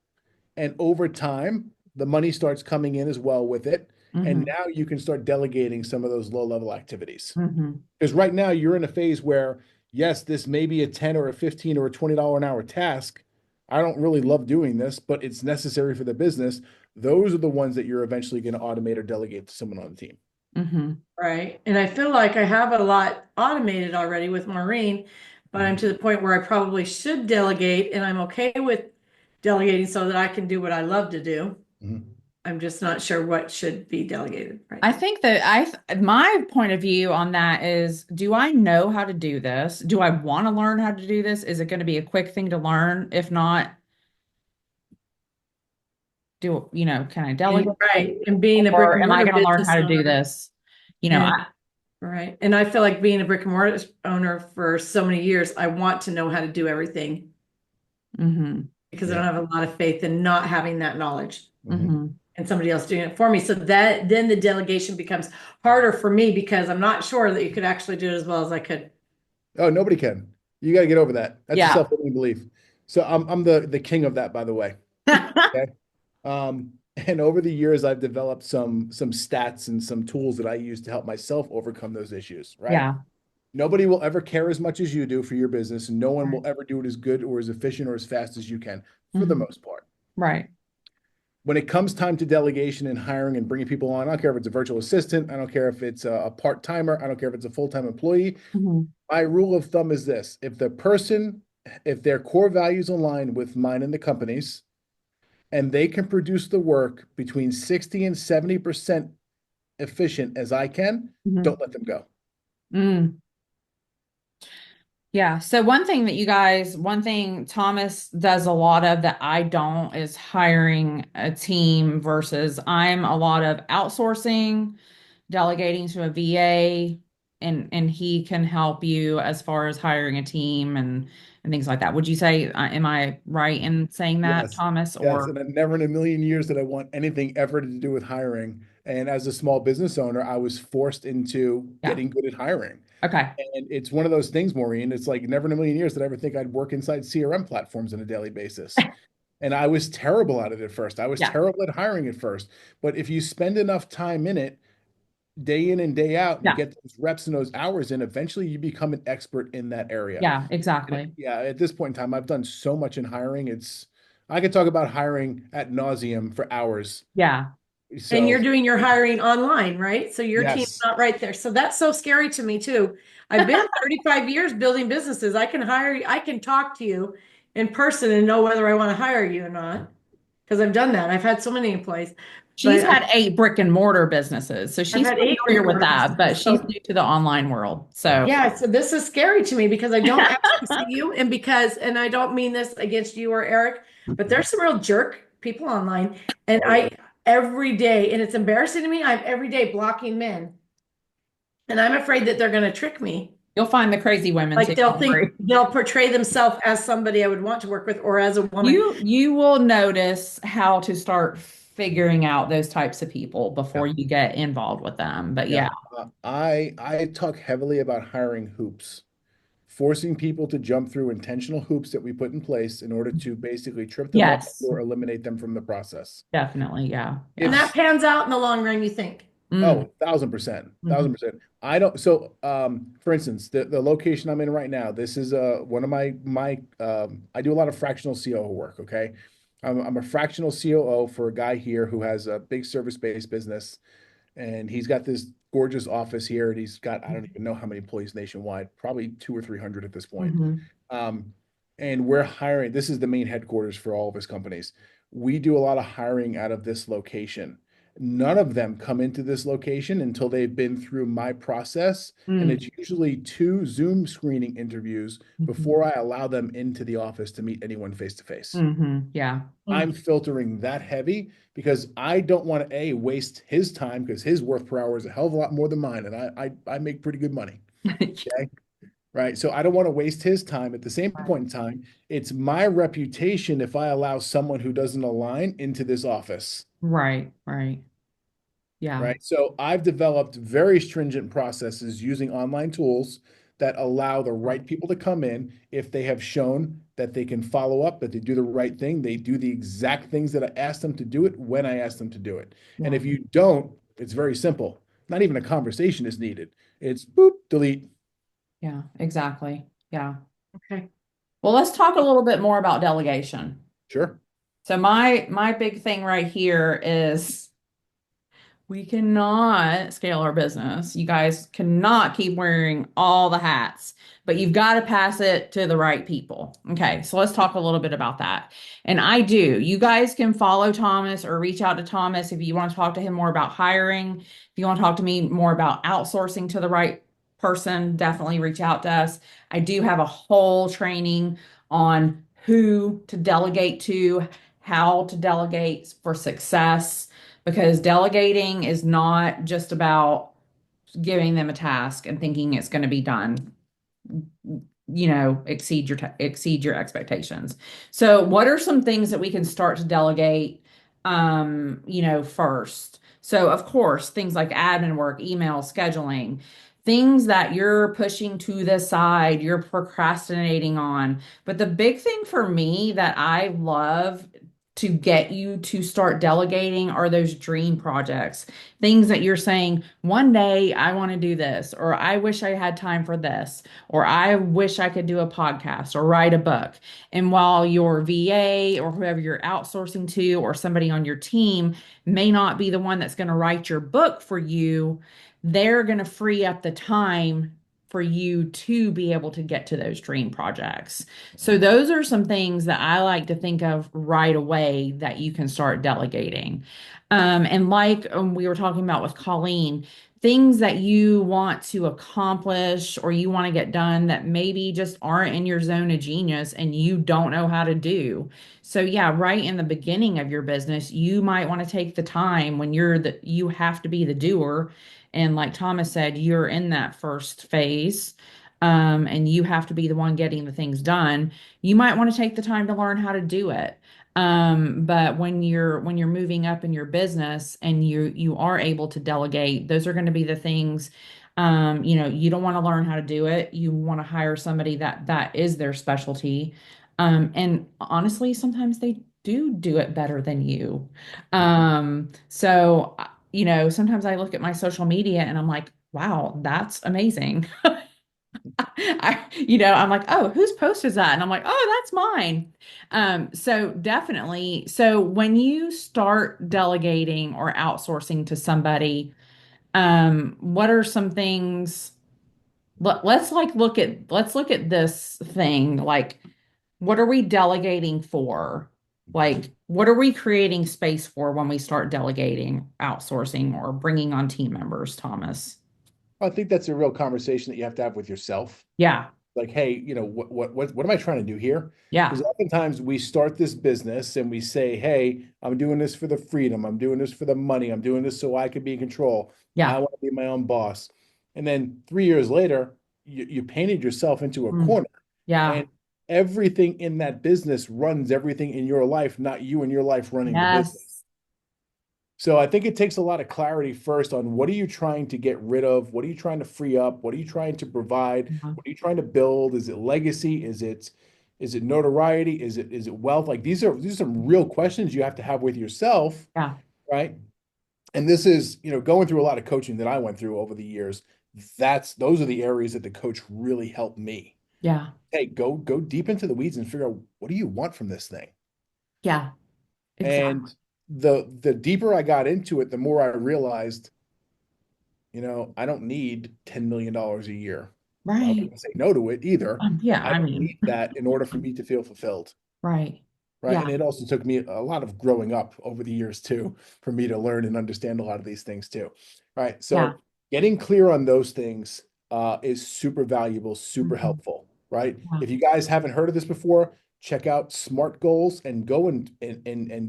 And over time, the money starts coming in as well with it. And Mm-hmm. now you can start delegating some of those low level activities. Mm-hmm. Because right now you're in a phase where, yes, this may be a 10 or a 15 or a $20 an hour task. I don't really love doing this, but it's necessary for the business. Those are the ones that you're eventually going to automate or delegate to someone on the team. Mm-hmm. Right. And I feel like I have a lot automated already with Maureen, but I'm to the point where I probably should delegate, and I'm okay with delegating so that I can do what I love to do. Mhm. I'm just not sure what should be delegated. Right. I think that my point of view on that is, do I know how to do this? Do I want to learn how to do this? Is it going to be a quick thing to learn? If not, can I delegate? Right. And being a brick Or and am I mortar going to learn business how to do owner. this? And, right. And I feel like being a brick and mortar owner for so many years, I want to know how to do everything Mm-hmm. because I don't have a lot of faith in not having that knowledge Mm-hmm. and somebody else doing it for me. So that then the delegation becomes harder for me because I'm not sure that you could actually do it as well as I could. Oh, nobody can. You got to get over that. That's a Yeah. self-limiting belief. So I'm the king of that, by the way. Okay. And over the years, I've developed some stats and some tools that I use to help myself overcome those issues, right? Yeah. Nobody will ever care as much as you do for your business, and no one Right. will ever do it as good or as efficient or as fast as you can, for the Mhm. most part. Right. When it comes time to delegation and hiring and bringing people on, I don't care if it's a virtual assistant, I don't care if it's a part-timer, I don't care if it's a full-time employee. Mhm. My rule of thumb is this: if their core values align with mine and the company's, and they can produce the work between 60 and 70% efficient as I can, Mhm. don't let them go. Mm. Yeah. So one thing Thomas does a lot of that I don't is hiring a team versus I'm a lot of outsourcing, delegating to a VA, and he can help you as far as hiring a team and things like that. Would you say, am I right in saying that, Yes. Thomas? Yes. Or And I never in a million years did I want anything ever to do with hiring. And as a small business owner, I was forced into yeah. getting good at hiring. Okay. And it's one of those things, Maureen. It's like never in a million years did I ever think I'd work inside CRM platforms on a daily basis. And I was terrible at it at first. I was Yeah. terrible at hiring at first. But if you spend enough time in it, day in and day out, and you Yeah. get those reps and those hours in, eventually you become an expert in that area. Yeah, And exactly. yeah, at this point in time, I've done so much in hiring. I could talk about hiring at nauseum for hours. Yeah. And So you're doing your hiring online, right? So your team's yes, not right there. So that's so scary to me too. I've been 35 years building businesses. I can talk to you in person and know whether I want to hire you or not. Because I've done that. I've had so many employees, She's but had 8 brick and mortar businesses, so I've she's had 8 familiar brick and with mortar that, but businesses. she's So new to the online world. yeah, So, yeah, so this is scary to me because I don't actually see you, and I don't mean this against you or Eric, but there's some real jerk people online, and oh yeah, I every day, and it's embarrassing to me, I'm every day blocking men, and I'm afraid that they're going to trick me. you'll find the crazy women too. Like they'll Don't think worry. they'll portray themselves as somebody I would want to work with or as a woman. You will notice how to start figuring out those types of people yeah, before you get involved with them. But yeah. yeah. I talk heavily about hiring hoops, forcing people to jump through intentional hoops that we put in place in order to basically trip them up Yes, or eliminate them from the process. definitely. Yeah. And Yeah. that pans out in the long run, you think. Mm. Oh, 1000%, Mhm. 1000%. I don't, so, for instance, the location I'm in right now, this is, one of I do a lot of fractional COO work. Okay. I'm a fractional COO for a guy here who has a big service-based business, and he's got this gorgeous office here, and he's got, I don't even know how many employees nationwide, probably 200 or 300 at this point. Mhm. Um, and we're hiring, this is the main headquarters for all of his companies. We do a lot of hiring out of this location. None of them come into this location until they've been through my process. And Mm. it's usually 2 Zoom screening interviews Mhm. before I allow them into the office to meet anyone face to face. Mhm. Yeah. I'm Mm. filtering that heavy because I don't want to waste his time because his worth per hour is a hell of a lot more than mine. And I make pretty good money. Okay. right? So I don't want to waste his time. At the same Right. point in time, it's my reputation if I allow someone who doesn't align into this office. Right. Right. Yeah. Right. So I've developed very stringent processes using online tools that allow the right people to come in if they have shown that they can follow up, that they do the right thing, they do the exact things that I asked them to do it when I asked them to do it. And Yeah. if you don't, it's very simple. Not even a conversation is needed. It's boop, delete. Yeah. Exactly. Yeah. Okay. Well, let's talk a little bit more about delegation. Sure. So my big thing right here is we cannot scale our business. You guys cannot keep wearing all the hats, but you've got to pass it to the right people. Okay, so let's talk a little bit about that. And I do. You guys can follow Thomas or reach out to Thomas if you want to talk to him more about hiring. If you want to talk to me more about outsourcing to the right person, definitely reach out to us. I do have a whole training on who to delegate to, how to delegate for success, because delegating is not just about giving them a task and thinking it's going to be done, exceed your expectations. So what are some things that we can start to delegate first? So of course, things like admin work, email, scheduling, things that you're pushing to the side, you're procrastinating on. But the big thing for me that I love to get you to start delegating are those dream projects, things that you're saying, one day I want to do this, or I wish I had time for this, or I wish I could do a podcast or write a book. And while your VA or whoever you're outsourcing to or somebody on your team may not be the one that's going to write your book for you, they're going to free up the time for you to be able to get to those dream projects. So those are some things that I like to think of right away that you can start delegating. And like we were talking about with Colleen, things that you want to accomplish or you want to get done that maybe just aren't in your zone of genius and you don't know how to do. So yeah, right in the beginning of your business, you might want to take the time when you have to be the doer. And like Thomas said, you're in that first phase. And you have to be the one getting the things done. You might want to take the time to learn how to do it. But when you're moving up in your business and you are able to delegate, those are going to be the things. You don't want to learn how to do it. You want to hire somebody that is their specialty. And honestly, sometimes they do it better than you. Sometimes I look at my social media and I'm like, wow, that's amazing. I'm like, oh, whose post is that? And I'm like, oh, that's mine. So definitely. So when you start delegating or outsourcing to somebody, what are some things? Let's look at this thing. Like, what are we delegating for? Like, what are we creating space for when we start delegating, outsourcing, or bringing on team members, Thomas? I think that's a real conversation that you have to have with yourself. Yeah, Like, hey, what am I trying to do here? Because yeah, oftentimes we start this business and we say, hey, I'm doing this for the freedom, I'm doing this for the money, I'm doing this so I can be in control. I yeah, want to be my own boss. And then 3 years later, you painted yourself into a mm, corner, yeah. and everything in that business runs everything in your life, not you and your life running the business. Yes. So I think it takes a lot of clarity first on what are you trying to get rid of? What are you trying to free up? What are you trying to provide? Yeah. What are you trying to build? Is it legacy? Is it notoriety? Is it wealth? Like these are some real questions you have to have with yourself, Yeah. right? And this is, going through a lot of coaching that I went through over the years. Those are the areas that the coach really helped me. Yeah. Hey, go deep into the weeds and figure out what do you want from this thing? Yeah. Exactly. And the deeper I got into it, the more I realized, I don't need $10 million a year. I Right. wouldn't say no to it either. Yeah. I I don't mean, need that in order for me to feel fulfilled. right. Right. Yeah. And it also took me a lot of growing up over the years too, for me to learn and understand a lot of these things too. Right. Yeah. So getting clear on those things is super valuable, super Mhm. helpful. Right. Yeah. If you guys haven't heard of this before, check out SMART goals and go and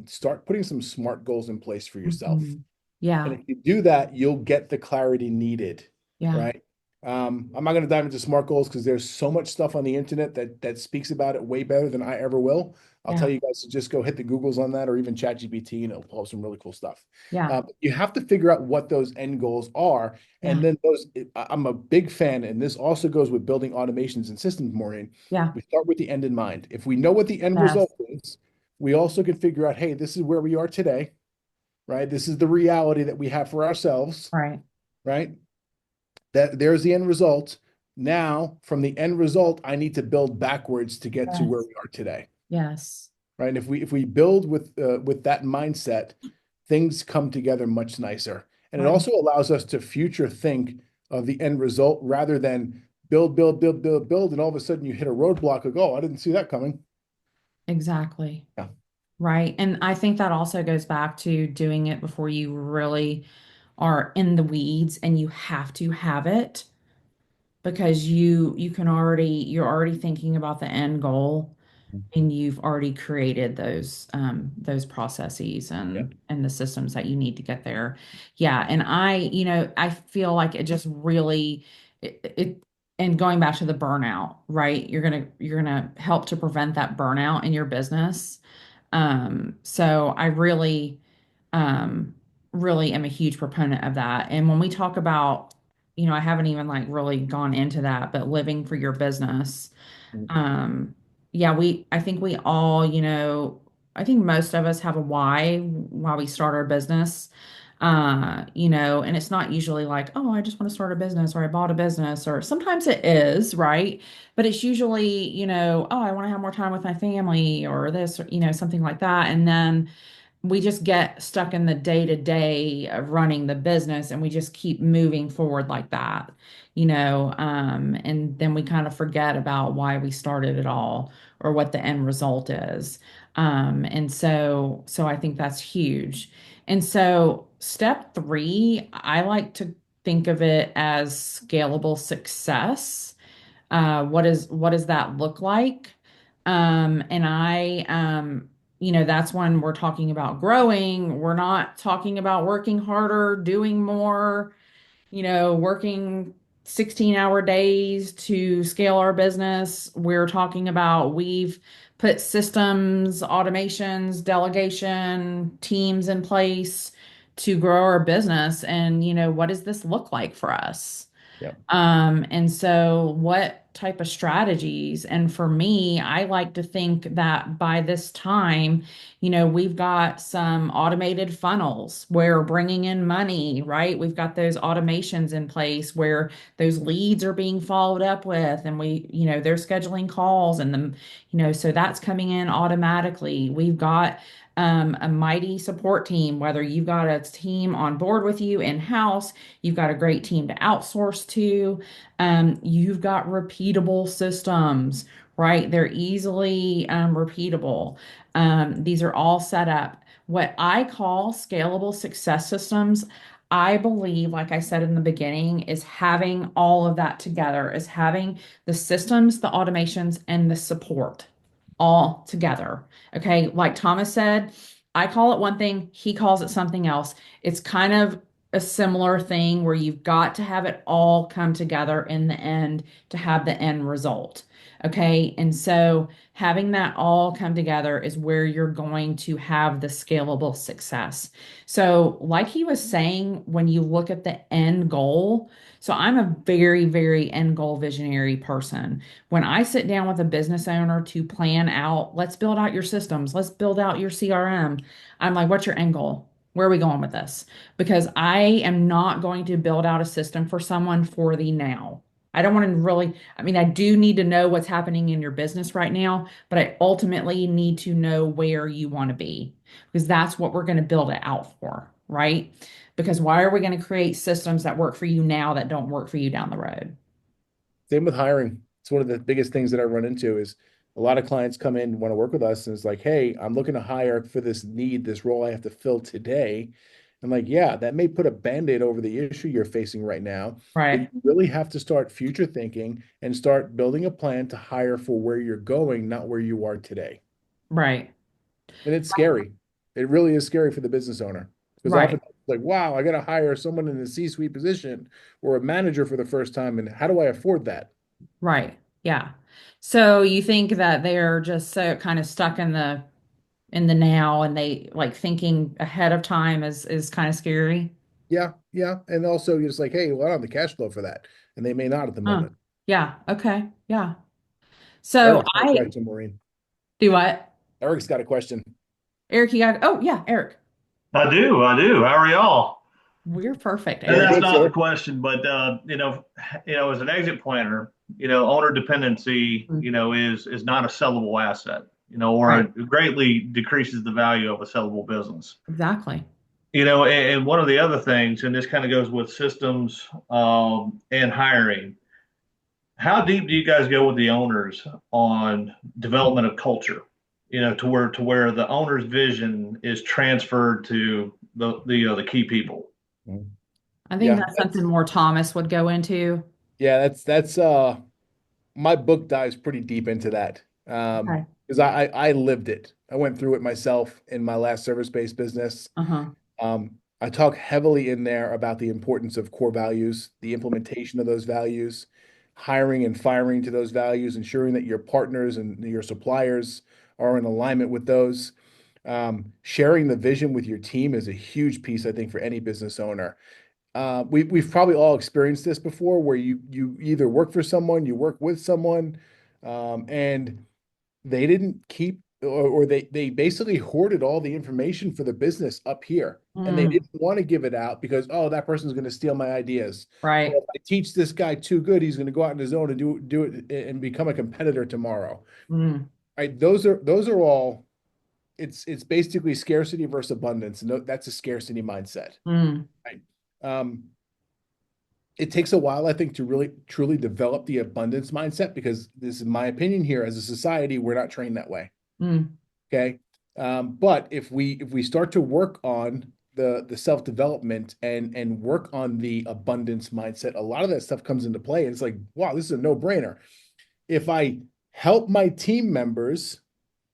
start putting some SMART goals in place for yourself. Mhm. And Yeah. if you do that, you'll get the clarity needed. Yeah. Right. I'm not going to dive into SMART goals because there's so much stuff on the internet that speaks about it way better than I ever will. I'll tell Yeah. you guys to just go hit the Googles on that or even ChatGPT, and it'll pull up some really cool stuff. Yeah. But you have to figure out what those end goals are. And Yeah. then I'm a big fan, and this also goes with building automations and systems, Maureen. Yeah. We start with the end in mind. If we know what the end Yes. result is, we also can figure out, hey, this is where we are today, right? This is the reality that we have for ourselves, Right. right? That there's the end result. Now, from the end result, I need to build backwards to get to where Yes. we are today, Yes. right? And if we build with that mindset, things come together much nicer. And it Right. also allows us to future think of the end result rather than build, build, build, build, build, and all of a sudden you hit a roadblock of, oh, I didn't see that coming. Exactly. Yeah. Right. And I think that also goes back to doing it before you really are in the weeds and you have to have it because you can already you're already thinking about the end goal and you've already created those processes Yeah. and the systems that you need to get there. Yeah, and I feel like it just really it and going back to the burnout, right? You're gonna help to prevent that burnout in your business. So I um, really am a huge proponent of that. And when we talk about, I haven't even like really gone into that, but living for your business. Um, yeah, I think we all, I think most of us have a why we start our business. And it's not usually like, oh, I just want to start a business or I bought a business, or sometimes it is, right? But it's usually, oh, I want to have more time with my family or this, or, something like that. And then we just get stuck in the day to day of running the business and we just keep moving forward like that, and then we kind of forget about why we started it all or what the end result is. And so I think that's huge. And so step three, I like to think of it as scalable success. What does that look like? And that's when we're talking about growing. We're not talking about working harder, doing more, working 16-hour days to scale our business. We're talking about we've put systems, automations, delegation, teams in place to grow our business. And, what does this look like for us? Yeah. And so what type of strategies? And for me, I like to think that by this time, we've got some automated funnels where we're bringing in money, right? We've got those automations in place where those leads are being followed up with, and they're scheduling calls and them, so that's coming in automatically. We've got a mighty support team, whether you've got a team on board with you in-house, you've got a great team to outsource to. You've got repeatable systems, right? They're easily repeatable. These are all set up. What I call scalable success systems, I believe, like I said in the beginning, is having all of that together, is having the systems, the automations, and the support all together. Okay. Like Thomas said, I call it one thing, he calls it something else. It's kind of a similar thing where you've got to have it all come together in the end to have the end result. Okay. And so having that all come together is where you're going to have the scalable success. So, like he was saying, when you look at the end goal, so I'm a very, very end goal visionary person. When I sit down with a business owner to plan out, let's build out your systems, let's build out your CRM, I'm like, what's your end goal? Where are we going with this? Because I am not going to build out a system for someone for the now. I don't want to really, I mean, I do need to know what's happening in your business right now, but I ultimately need to know where you want to be because that's what we're going to build it out for, right? Because why are we going to create systems that work for you now that don't work for you down the road? Same with hiring. It's one of the biggest things that I run into is a lot of clients come in, want to work with us, and it's like, hey, I'm looking to hire for this need, this role I have to fill today. I'm like, yeah, that may put a band-aid over the issue you're facing right now, but you Right, really have to start future thinking and start building a plan to hire for where you're going, not where you are today. right, And it's scary. It really is scary for the business owner because often right. Like, wow, I got to hire someone in the C-suite position or a manager for the first time, and how do I afford that? Right. Yeah. So you think that they're just so kind of stuck in the now and they like thinking ahead of time is kind of scary. Yeah, yeah, and also you're just like, hey, well, I don't have the cash flow for that, and they may not at the Huh. moment. Yeah. Okay. Yeah. So Eric's got a I question, Maureen. do what? Eric's got a question. Eric, you got, oh yeah, Eric. I do, I do. How are y'all? We're perfect, And Very Eric. that's good, not the sir. question, but as an exit planner, owner dependency, Mm, is not a sellable asset, or right. it greatly decreases the value of a sellable business. Exactly. And one of the other things, and this kind of goes with systems and hiring. How deep do you guys go with the owners on development of culture? To where the owner's vision is transferred to the key people. Mhm. I think Yeah, that's something more Thomas would go into. that's my book dives pretty deep into that. Okay. Because I lived it. I went through it myself in my last service-based business. Uh-huh. I talk heavily in there about the importance of core values, the implementation of those values, hiring and firing to those values, ensuring that your partners and your suppliers are in alignment with those. Sharing the vision with your team is a huge piece, I think, for any business owner. We've probably all experienced this before, where you either work for someone, you work with someone, and they didn't keep or they basically hoarded all the information for the business up here, and they Mm, didn't want to give it out because, oh, that person's going to steal my ideas. Or right. if I teach this guy too good, he's going to go out on his own and do it and become a competitor tomorrow. Mm, Right? Those are all. It's basically scarcity versus abundance, and that's a scarcity mindset. mm, Right? Um, it takes a while, I think, to really truly develop the abundance mindset, because this is my opinion here. As a society, we're not trained that way. mm, Okay. But if we start to work on the self-development and work on the abundance mindset, a lot of that stuff comes into play. And it's like, wow, this is a no-brainer. If I help my team members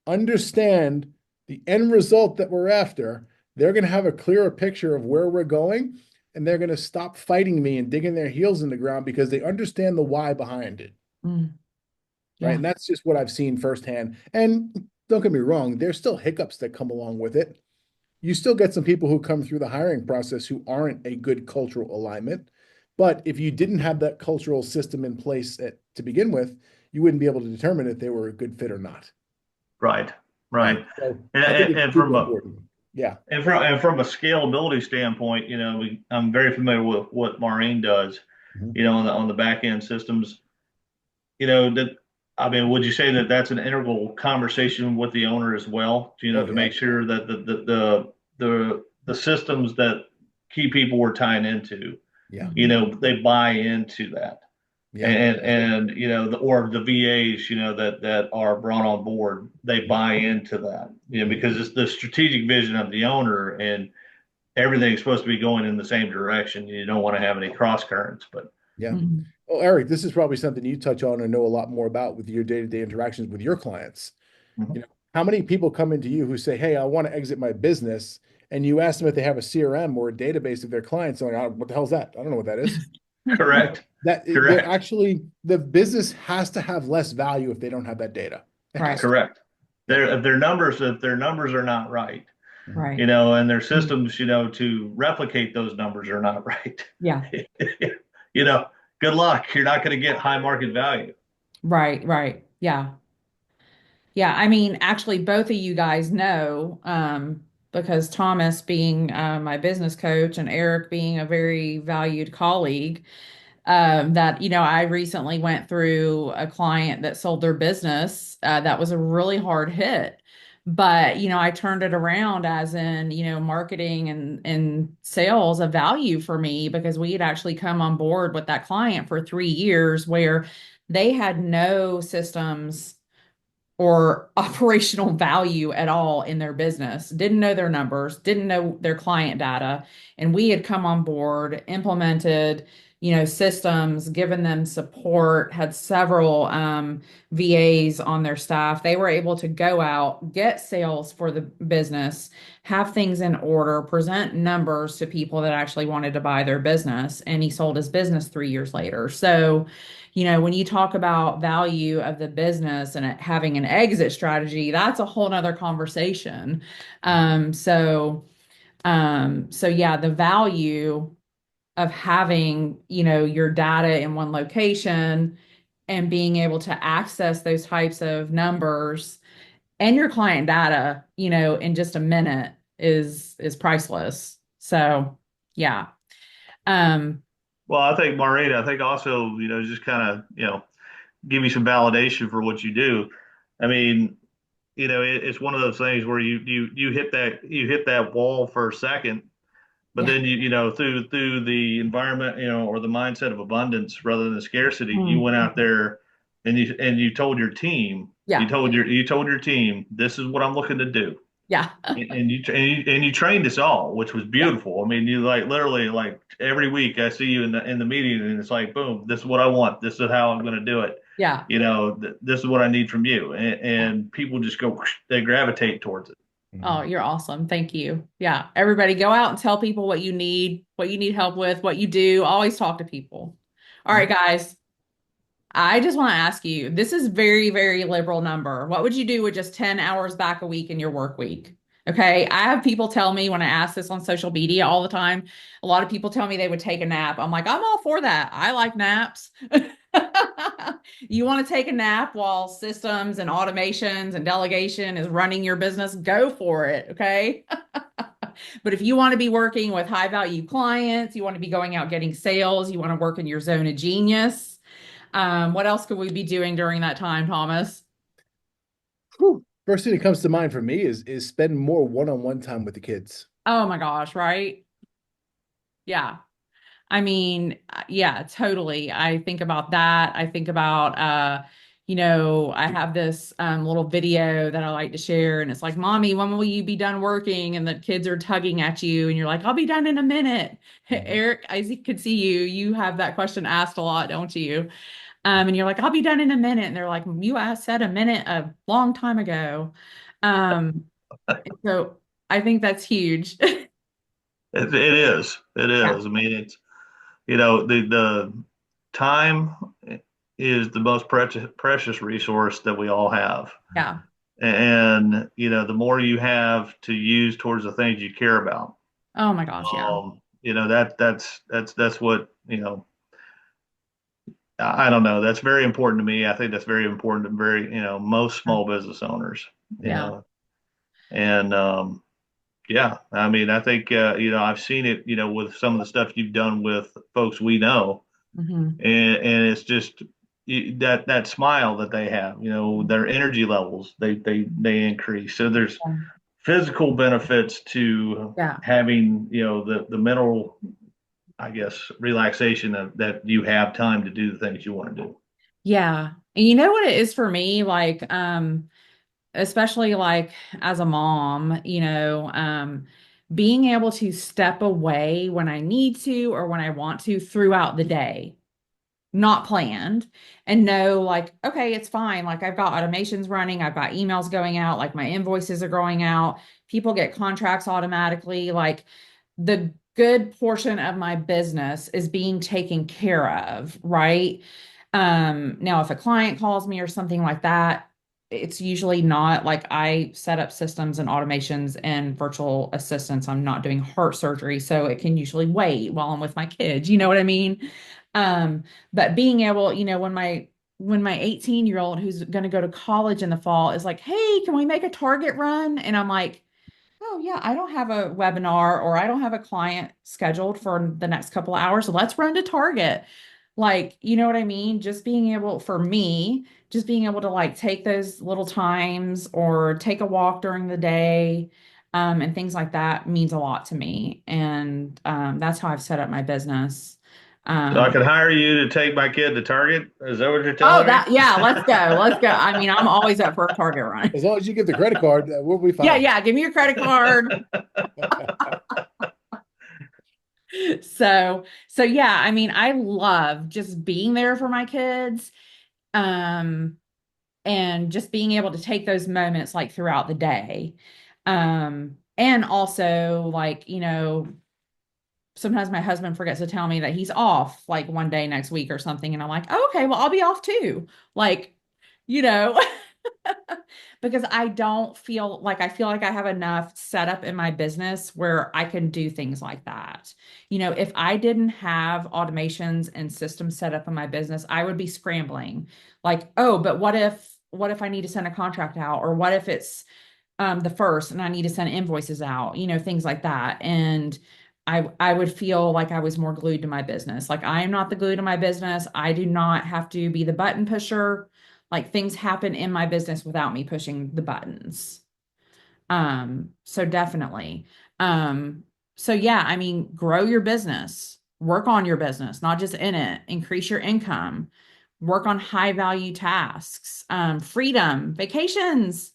understand the end result that we're after, they're going to have a clearer picture of where we're going, and they're going to stop fighting me and digging their heels in the ground because they understand the why behind it. mm. Right. Yeah. And that's just what I've seen firsthand. And don't get me wrong, there's still hiccups that come along with it. You still get some people who come through the hiring process who aren't a good cultural alignment. But if you didn't have that cultural system in place to begin with, you wouldn't be able to determine if they were a good fit or not. Right, Right. right. So And, I think and, it's and super from a important. Yeah. and from a scalability standpoint, I'm very familiar with what Maureen does, Mhm. on the back end systems. That I mean, would you say that that's an integral conversation with the owner as well? Oh, To yeah. make sure that the systems that key people were tying into, Yeah. they buy into that. Yeah. And or the VAs, that are brought on board, they buy into that, Mhm. because it's the strategic vision of the owner, and everything's supposed to be going in the same direction. You don't want to have any cross currents, but Yeah. Mhm. Well, Eric, this is probably something you touch on and know a lot more about with your day-to-day interactions with your clients. Mhm. You know, how many people come into you who say, "Hey, I want to exit my business," and you ask them if they have a CRM or a database of their clients? They're like, "Oh, what the hell's that? I don't know what that is." Correct, They're correct, actually, the business has to have less value if they don't have that data. It Right. has to. correct. Yeah. If their numbers are not right, Mhm. Right. and their Mm, systems, to replicate those numbers are not right, yeah. you know, good luck. You're not going to get high market value. Right. Right. Yeah. Yeah, I mean, actually, both of you guys know, because Thomas being my business coach and Eric being a very valued colleague, that, I recently went through a client that sold their business. That was a really hard hit. But, I turned it around as in, marketing and sales of value for me because we had actually come on board with that client for 3 years where they had no systems or operational value at all in their business, didn't know their numbers, didn't know their client data. And we had come on board, implemented, systems, given them support, had several VAs on their staff. They were able to go out, get sales for the business, have things in order, present numbers to people that actually wanted to buy their business. And he sold his business 3 years later. So, when you talk about value of the business and having an exit strategy, that's a whole nother conversation. So yeah, the value of having, your data in one location and being able to access those types of numbers and your client data, in just a minute is priceless. So yeah. Um, Well, I think Maureen, I think also, just kind of, give you some validation for what you do. I mean, it's one of those things where you hit that wall for a second, but yeah. then through the environment, or the mindset of abundance rather than scarcity, you went Mhm. out there and you told your team, Yeah. you told your team, this is what I'm looking to do. Yeah. And you trained us all, which was beautiful. I mean, you like literally like every week I see you in the meeting, and it's like, boom, this is what I want. This is how I'm going to do it. Yeah. This is what I need from you, and people just go, they gravitate towards it. Oh, you're awesome. Thank you. Yeah. Everybody go out and tell people what you need help with, what you do. Always talk to people. All right, guys. I just want to ask you, this is very, very liberal number. What would you do with just 10 hours back a week in your work week? Okay. I have people tell me when I ask this on social media all the time, a lot of people tell me they would take a nap. I'm like, I'm all for that. I like naps. You want to take a nap while systems and automations and delegation is running your business, go for it. Okay. But if you want to be working with high value clients, you want to be going out getting sales, you want to work in your zone of genius. What else could we be doing during that time, Thomas? Whew. First thing that comes to mind for me is spend more one-on-one time with the kids. Oh my gosh, right? Yeah. I mean, yeah, totally. I think about that. I think about, I have this little video that I like to share, and it's like, Mommy, when will you be done working? And the kids are tugging at you, and you're like, I'll be done in a minute. Eric, could see you. You have that question asked a lot, don't you? And you're like, I'll be done in a minute. And they're like, said a minute a long time ago. Um, so I think that's huge. It is. It Yeah. is. I mean, it's the time is the most precious resource that we all have. Yeah. And the more you have to use towards the things you care about, Oh my gosh. Yeah. that's what I don't know, that's very important to me. I think that's very important to most small business owners, you Yeah. know and yeah, I mean, I think I've seen it with some of the stuff you've done with folks we know, Hmm. and it's just that smile that they have, their energy levels, they increase. So there's physical benefits to Yeah. having the mental, I guess, relaxation that you have time to do the things you want to do. Yeah. And you know what it is for me? Like, especially like as a mom, being able to step away when I need to or when I want to throughout the day, not planned, and know like, okay, it's fine. Like I've got automations running, I've got emails going out, like my invoices are going out, people get contracts automatically. Like the good portion of my business is being taken care of, right? Now if a client calls me or something like that, it's usually not like I set up systems and automations and virtual assistants. I'm not doing heart surgery, so it can usually wait while I'm with my kids. You know what I mean? But being able, when my 18-year-old who's going to go to college in the fall is like, "Hey, can we make a target run?" And I'm like, "Oh yeah, I don't have a webinar or I don't have a client scheduled for the next couple of hours. So let's run to Target." Like, you know what I mean? Just being able, for me, just being able to like take those little times or take a walk during the day, and things like that means a lot to me. And that's how I've set up my business. So I Um, could hire you to take my kid to Target. Is that what you're oh, telling me? that, yeah, let's go. Let's go. I mean, I'm always up for a Target run. As long as you give the credit card, we'll be Yeah, fine. yeah. Give me your credit card. So yeah, I mean, I love just being there for my kids. Um, and just being able to take those moments like throughout the day. And also like, sometimes my husband forgets to tell me that he's off like one day next week or something. And I'm like, oh, okay, well, I'll be off too. Like, you know, because I feel like I have enough set up in my business where I can do things like that. If I didn't have automations and systems set up in my business, I would be scrambling. Like, oh, but what if I need to send a contract out? Or what if it's the first and I need to send invoices out, things like that. And I would feel like I was more glued to my business. Like I am not the glue to my business. I do not have to be the button pusher. Like things happen in my business without me pushing the buttons. So definitely. Um, so yeah, I mean, grow your business, work on your business, not just in it, increase your income, work on high value tasks, freedom, vacations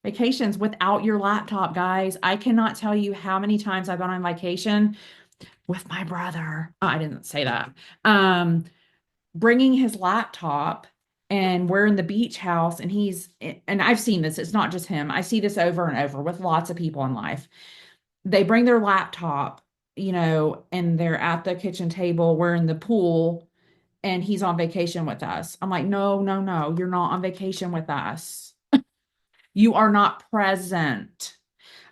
without your laptop, guys. I cannot tell you how many times I've gone on vacation with my brother. Oh, I didn't say that. Um, Bringing his laptop, and we're in the beach house, and I've seen this, it's not just him. I see this over and over with lots of people in life. They bring their laptop, and they're at the kitchen table, we're in the pool, and he's on vacation with us. I'm like, no, no, no, you're not on vacation with us. You are not present.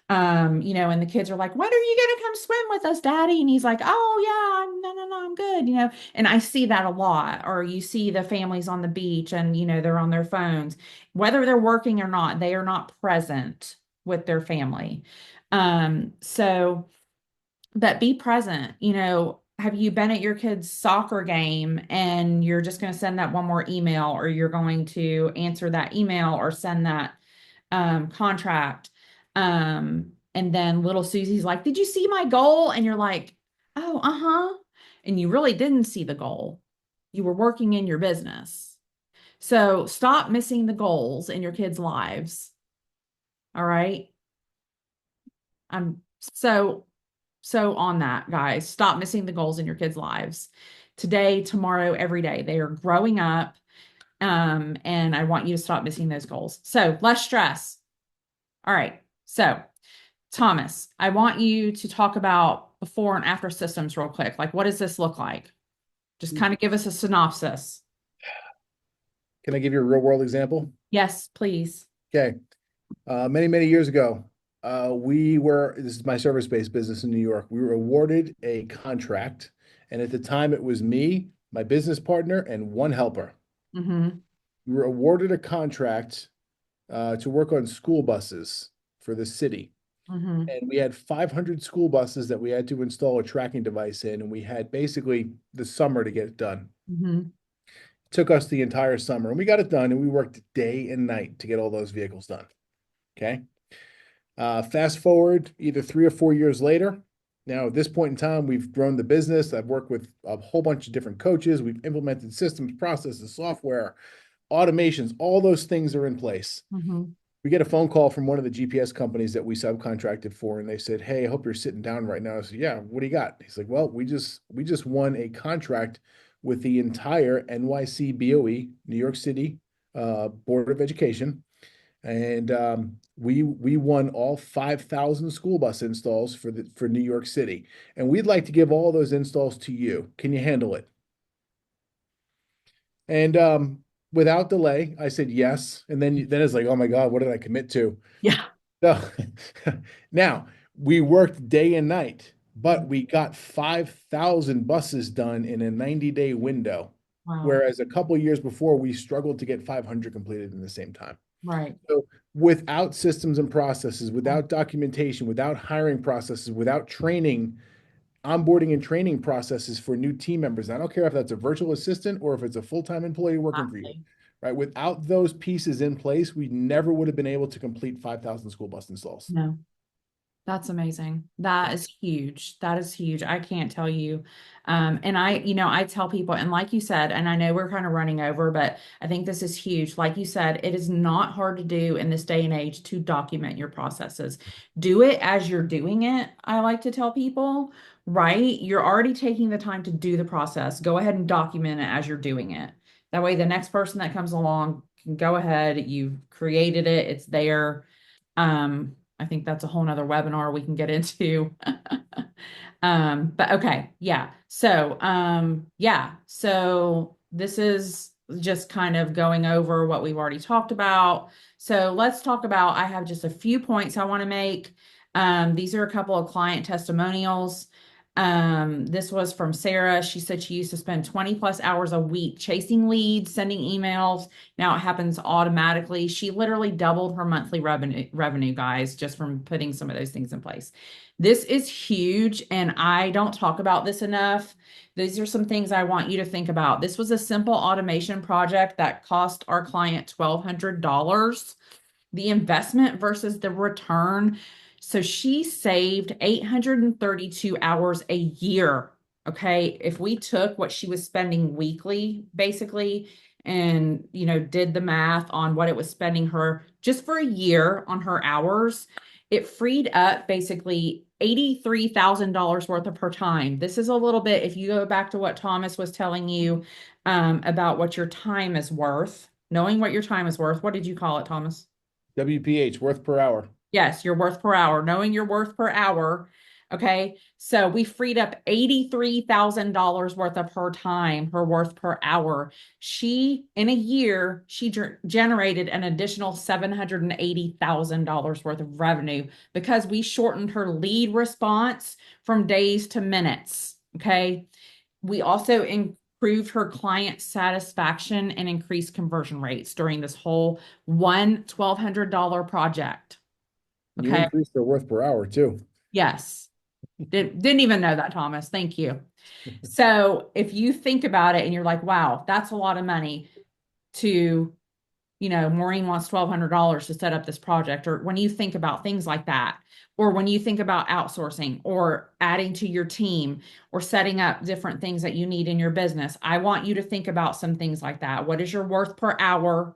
And the kids are like, when are you going to come swim with us, Daddy? And he's like, oh, yeah, no, no, no, I'm good. And I see that a lot. Or you see the families on the beach and, they're on their phones, whether they're working or not, they are not present with their family. So, but be present. Have you been at your kid's soccer game and you're just going to send that one more email, or you're going to answer that email or send that contract? And then little Susie's like, did you see my goal? And you're like, oh, uh-huh. And you really didn't see the goal. You were working in your business. So stop missing the goals in your kids' lives. All right. I'm so on that, guys. Stop missing the goals in your kids' lives. Today, tomorrow, every day. They are growing up. And I want you to stop missing those goals. So less stress. All right. So Thomas, I want you to talk about before and after systems real quick. Like, what does this look like? Just kind of give us a synopsis. Can I give you a real world example? Yes, please. Okay. Many, many years ago, this is my service-based business in New York. We were awarded a contract. And at the time, it was me, my business partner, and one helper. Mm-hmm. We were awarded a contract to work on school buses for the city. Mm-hmm. And we had 500 school buses that we had to install a tracking device in. And we had basically the summer to get it done. Mm-hmm. It took us the entire summer. And we got it done. And we worked day and night to get all those vehicles done. Okay. Fast forward either 3 or 4 years later. Now, at this point in time, we've grown the business. I've worked with a whole bunch of different coaches. We've implemented systems, processes, software, automations. All those things are in place. Mm-hmm. We get a phone call from one of the GPS companies that we subcontracted for, and they said, "Hey, I hope you're sitting down right now." I said, "Yeah, what do you got?" He's like, "Well, we just won a contract with the entire NYC BOE, New York City Board of Education, and we won all 5,000 school bus installs for New York City, and we'd like to give all those installs to you. Can you handle it?" And without delay, I said yes. And then it's like, oh my God, what did I commit to? Yeah. So now we worked day and night, but we got 5,000 buses done in a 90-day window. Wow. Whereas a couple of years before, we struggled to get 500 completed in the same time. Right. So without systems and processes, without documentation, without hiring processes, without training, onboarding and training processes for new team members. I don't care if that's a virtual assistant or if it's a full-time employee working for you, right? Without those pieces in place, we never would have been able to complete 5,000 school bus installs. No. That's amazing. That is huge. That is huge. I can't tell you. And I tell people, and like you said, and I know we're kind of running over, but I think this is huge. Like you said, it is not hard to do in this day and age to document your processes. Do it as you're doing it. I like to tell people, right? You're already taking the time to do the process. Go ahead and document it as you're doing it. That way, the next person that comes along can go ahead. You've created it. It's there. I think that's a whole nother webinar we can get into. But okay, yeah. So this is just kind of going over what we've already talked about. So let's talk about, I have just a few points I want to make. These are a couple of client testimonials. This was from Sarah. She said she used to spend 20 plus hours a week chasing leads, sending emails. Now it happens automatically. She literally doubled her monthly revenue, guys, just from putting some of those things in place. This is huge, and I don't talk about this enough. These are some things I want you to think about. This was a simple automation project that cost our client $1,200. The investment versus the return. So she saved 832 hours a year. Okay. If we took what she was spending weekly, basically, and did the math on what it was spending her just for a year on her hours, it freed up basically $83,000 worth of her time. This is a little bit, if you go back to what Thomas was telling you about what your time is worth, knowing what your time is worth. What did you call it, Thomas? WPH, worth per hour. Yes, your worth per hour, knowing your worth per hour. Okay. So we freed up $83,000 worth of her time, her worth per hour. In a year, she generated an additional $780,000 worth of revenue because we shortened her lead response from days to minutes. Okay. We also improved her client satisfaction and increased conversion rates during this whole $1,200 project. You Okay. increased their worth per hour too. Yes. Didn't even know that, Thomas. Thank you. So if you think about it and you're like, wow, that's a lot of money to, Maureen wants $1,200 to set up this project. Or when you think about things like that, or when you think about outsourcing or adding to your team or setting up different things that you need in your business, I want you to think about some things like that. What is your worth per hour?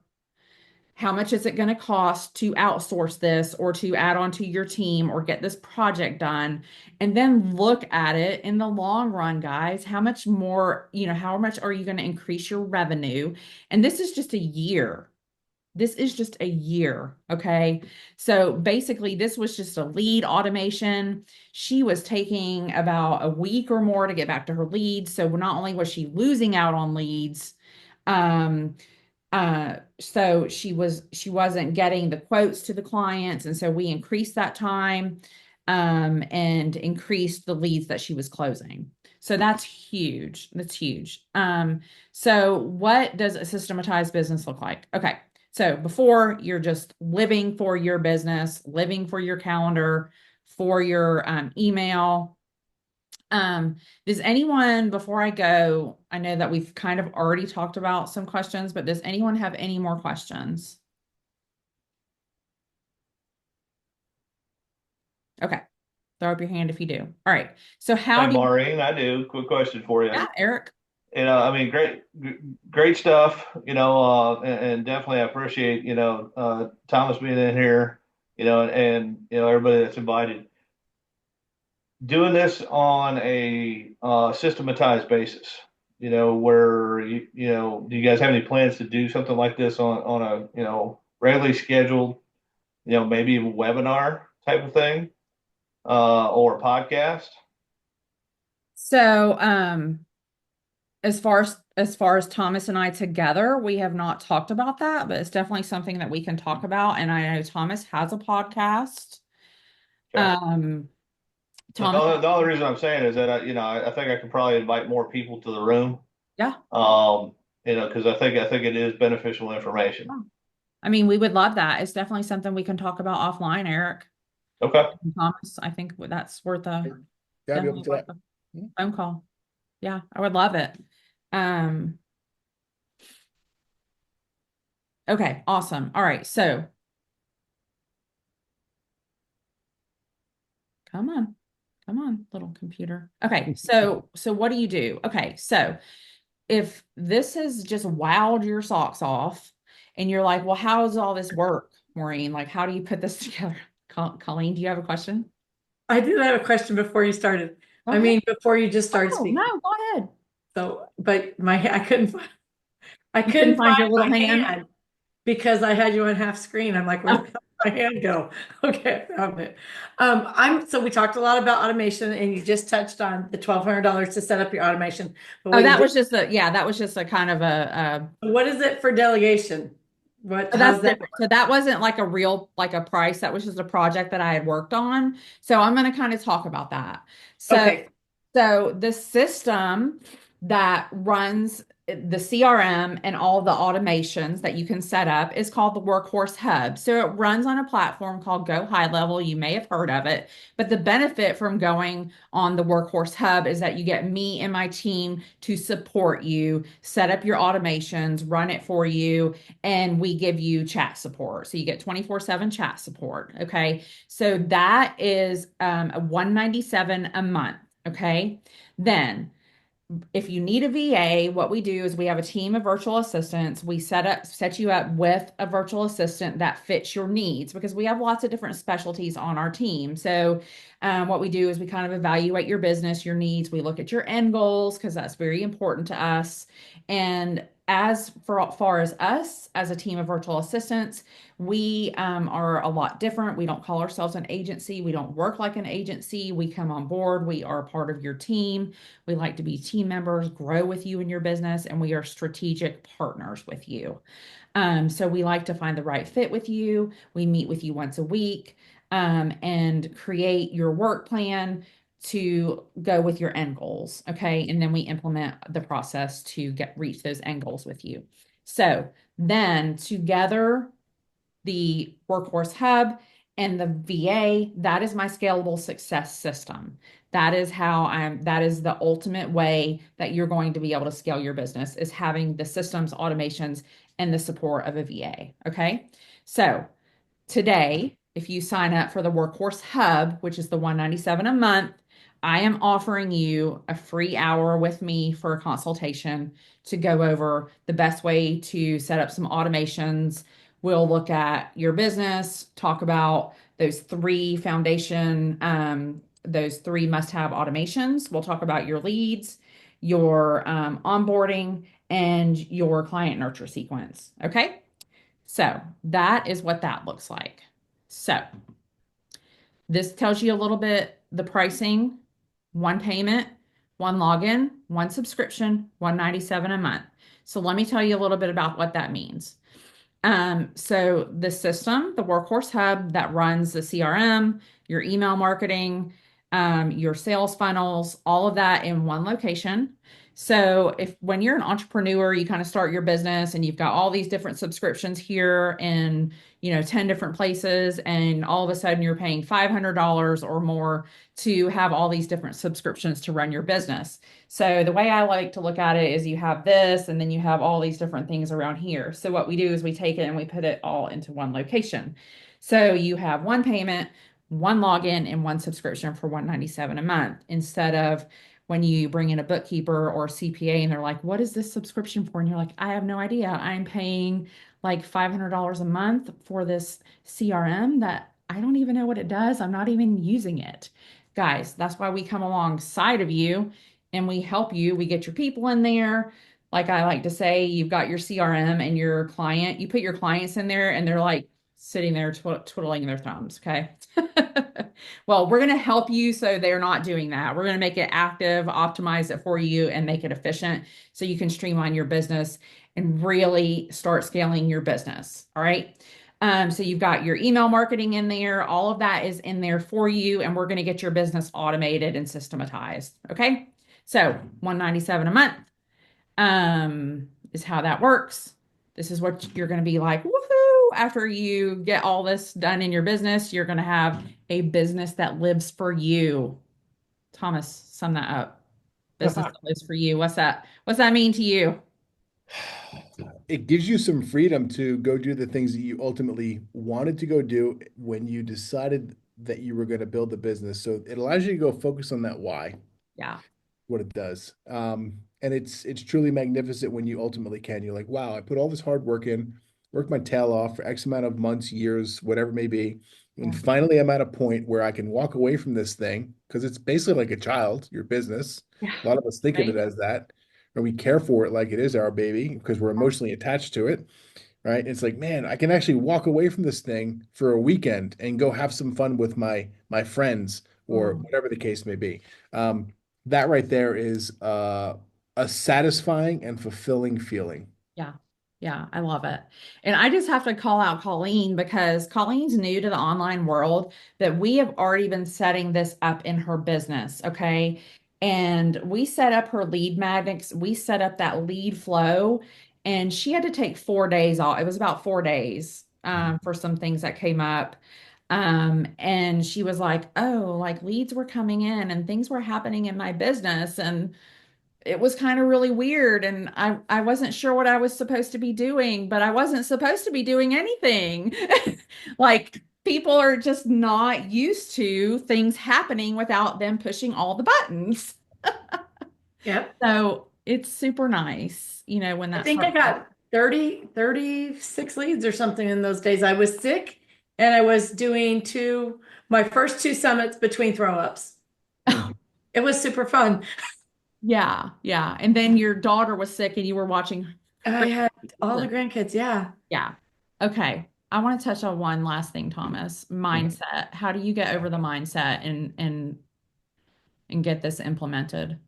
How much is it going to cost to outsource this or to add on to your team or get this project done? And then look at it in the long run, guys. How much more, how much are you going to increase your revenue? And this is just a year. This is just a year. Okay. So basically, this was just a lead automation. She was taking about a week or more to get back to her leads. So not only was she losing out on leads, so she wasn't getting the quotes to the clients, and so we increased that time and increased the leads that she was closing. So that's huge. That's huge. So what does a systematized business look like? Okay. So before, you're just living for your business, living for your calendar, for your email. Does anyone, before I go, I know that we've kind of already talked about some questions, but does anyone have any more questions? Okay. Throw up your hand if you do. All right. So how Hey, do you, Maureen, I do. Quick question for you. yeah, Eric? I mean, great stuff, and definitely I appreciate, Thomas being in here, and everybody that's invited. Doing this on a systematized basis, where do you guys have any plans to do something like this on a, regularly scheduled, maybe a webinar type of thing, or a podcast? So, as far as Thomas and I together, we have not talked about that, but it's definitely something that we can talk about. And I know Thomas has a podcast. Okay. Thomas, The only reason I'm saying is that I think I could probably invite more people to the room. yeah. Because I think it is beneficial information. I mean, we would love that. It's definitely something we can talk about offline, Eric. Okay. Thomas, I think that's worth Yeah, I'd be open definitely to worth that. a phone call. Yeah, I would love it. Um, okay, awesome. All right, so Come on. Come on, little computer. Okay, so what do you do? Okay, so if this has just wowed your socks off and you're like, well, how does all this work, Maureen? Like, how do you put this together? Colleen, do you have a question? I did have a question before you started. Go I ahead. mean, before you just started Oh, no, speaking. go ahead. So, but I You couldn't couldn't find find your little my hand? hand because I had you on half screen. I'm like, where the Oh, hell did my hand go? Okay, I found it. So we talked a lot about automation and you just touched on the $1,200 to set up your automation. But oh, what you that did, was just that was just a kind of what is it for delegation? oh, How's that's that? different. So that wasn't like a real, like a price. That was just a project that I had worked on. So I'm going to kind of talk about that. So Okay. So the system that runs the CRM and all the automations that you can set up is called the Workhorse Hub. So it runs on a platform called Go High Level. You may have heard of it, but the benefit from going on the Workhorse Hub is that you get me and my team to support you, set up your automations, run it for you, and we give you chat support. So you get 24/7 chat support. Okay. So that is a 197 a month. Okay. Then, if you need a VA, what we do is we have a team of virtual assistants. We set you up with a virtual assistant that fits your needs because we have lots of different specialties on our team. So, what we do is we kind of evaluate your business, your needs. We look at your end goals because that's very important to us. And as far as us as a team of virtual assistants, we are a lot different. We don't call ourselves an agency. We don't work like an agency. We come on board. We are a part of your team. We like to be team members, grow with you in your business, and we are strategic partners with you. So we like to find the right fit with you. We meet with you once a week and create your work plan to go with your end goals. Okay. And then we implement the process to reach those end goals with you. So then together, the Workhorse Hub and the VA, that is my scalable success system. That is the ultimate way that you're going to be able to scale your business is having the systems, automations, and the support of a VA. Okay. So today, if you sign up for the Workhorse Hub, which is the 197 a month, I am offering you a free hour with me for a consultation to go over the best way to set up some automations. We'll look at your business, talk about those three must-have automations. We'll talk about your leads, your onboarding, and your client nurture sequence. Okay. So that is what that looks like. So this tells you a little bit the pricing, one payment, one login, one subscription, 197 a month. So let me tell you a little bit about what that means. So the system, the Workhorse Hub that runs the CRM, your email marketing, your sales funnels, all of that in one location. So if when you're an entrepreneur, you kind of start your business and you've got all these different subscriptions here in, 10 different places, and all of a sudden you're paying $500 or more to have all these different subscriptions to run your business. So the way I like to look at it is you have this and then you have all these different things around here. So what we do is we take it and we put it all into one location. So you have one payment, one login, and one subscription for 197 a month instead of when you bring in a bookkeeper or a CPA and they're like, what is this subscription for? And you're like, I have no idea. I'm paying like $500 a month for this CRM that I don't even know what it does. I'm not even using it. Guys, that's why we come alongside of you and we help you. We get your people in there. Like I like to say, you've got your CRM and your client. You put your clients in there and they're like sitting there twiddling their thumbs. Okay. Well, we're going to help you so they're not doing that. We're going to make it active, optimize it for you, and make it efficient so you can streamline your business and really start scaling your business. All right. So you've got your email marketing in there. All of that is in there for you, and we're going to get your business automated and systematized. Okay. So 197 a month is how that works. This is what you're going to be like, woohoo! After you get all this done in your business, you're going to have a business that lives for you. Thomas, sum that up. Business that lives for you. What's that? What's that mean to you? It gives you some freedom to go do the things that you ultimately wanted to go do when you decided that you were going to build the business. So it allows you to go focus on that why, Yeah. what it does. And it's truly magnificent when you ultimately can. You're like, wow, I put all this hard work in, worked my tail off for X amount of months, years, whatever it may be. And Yeah. finally, I'm at a point where I can walk away from this thing because it's basically like a child, your business. Yeah. A lot of us think of it Right. as that, or we care for it like it is our baby because we're emotionally attached to it, right? It's like, man, I can actually walk away from this thing for a weekend and go have some fun with my friends or Mm. whatever the case may be. Um, that right there is a satisfying and fulfilling feeling. Yeah. Yeah, I love it. And I just have to call out Colleen because Colleen's new to the online world, but we have already been setting this up in her business. Okay. And we set up her lead magnets, we set up that lead flow, and she had to take 4 days off. It was about 4 days for some things that came up. And she was like, oh, like leads were coming in and things were happening in my business. And it was kind of really weird and I wasn't sure what I was supposed to be doing, but I wasn't supposed to be doing anything. Like people are just not used to things happening without them pushing all the buttons. Yep. So it's super nice, when I that think I starts got 36 leads or something in those days. I was sick and I was doing my first two summits between throw ups. Mhm. It was super fun. Yeah, yeah. And then your daughter was sick and you were watching I her. had all the grandkids. Yeah. Yeah. Okay. I want to touch on one last thing, Thomas. Mindset. How do you get over the mindset and get this implemented?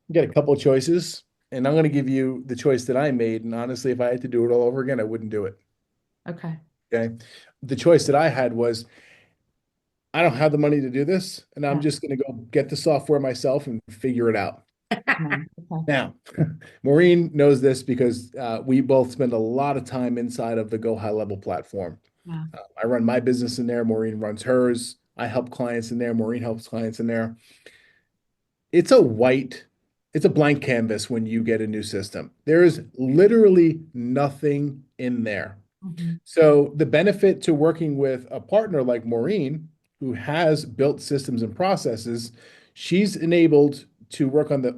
You got a couple of choices, and I'm going to give you the choice that I made. And honestly, if I had to do it all over again, I wouldn't do it. Okay. Okay. The choice that I had was I don't have the money to do this, and I'm Yeah. just going to go get the software myself and figure it out. Okay. Now, Maureen knows this because we both spend a lot of time inside of the Go High Level platform. Yeah. I run my business in there. Maureen runs hers. I help clients in there. Maureen helps clients in there. It's a white, it's a blank canvas when you get a new system. There is literally nothing in there. Mhm. So the benefit to working with a partner like Maureen, who has built systems and processes, she's enabled to work on the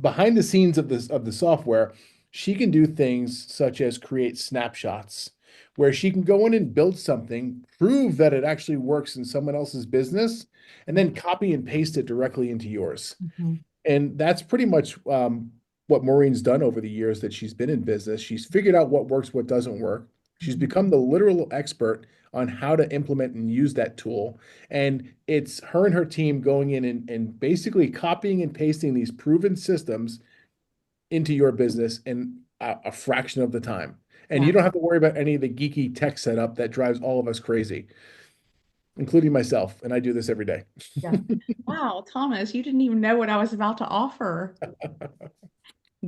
behind the scenes of the software. She can do things such as create snapshots where she can go in and build something, prove that it actually works in someone else's business, and then copy and paste it directly into yours. Mhm. And that's pretty much what Maureen's done over the years that she's been in business. She's figured out what works, what doesn't work. She's Mhm. become the literal expert on how to implement and use that tool. And it's her and her team going in and basically copying and pasting these proven systems into your business in a fraction of the time. And you Yeah. don't have to worry about any of the geeky tech setup that drives all of us crazy, including myself. And I do this every day. Yeah. Wow, Thomas, you didn't even know what I was about to offer.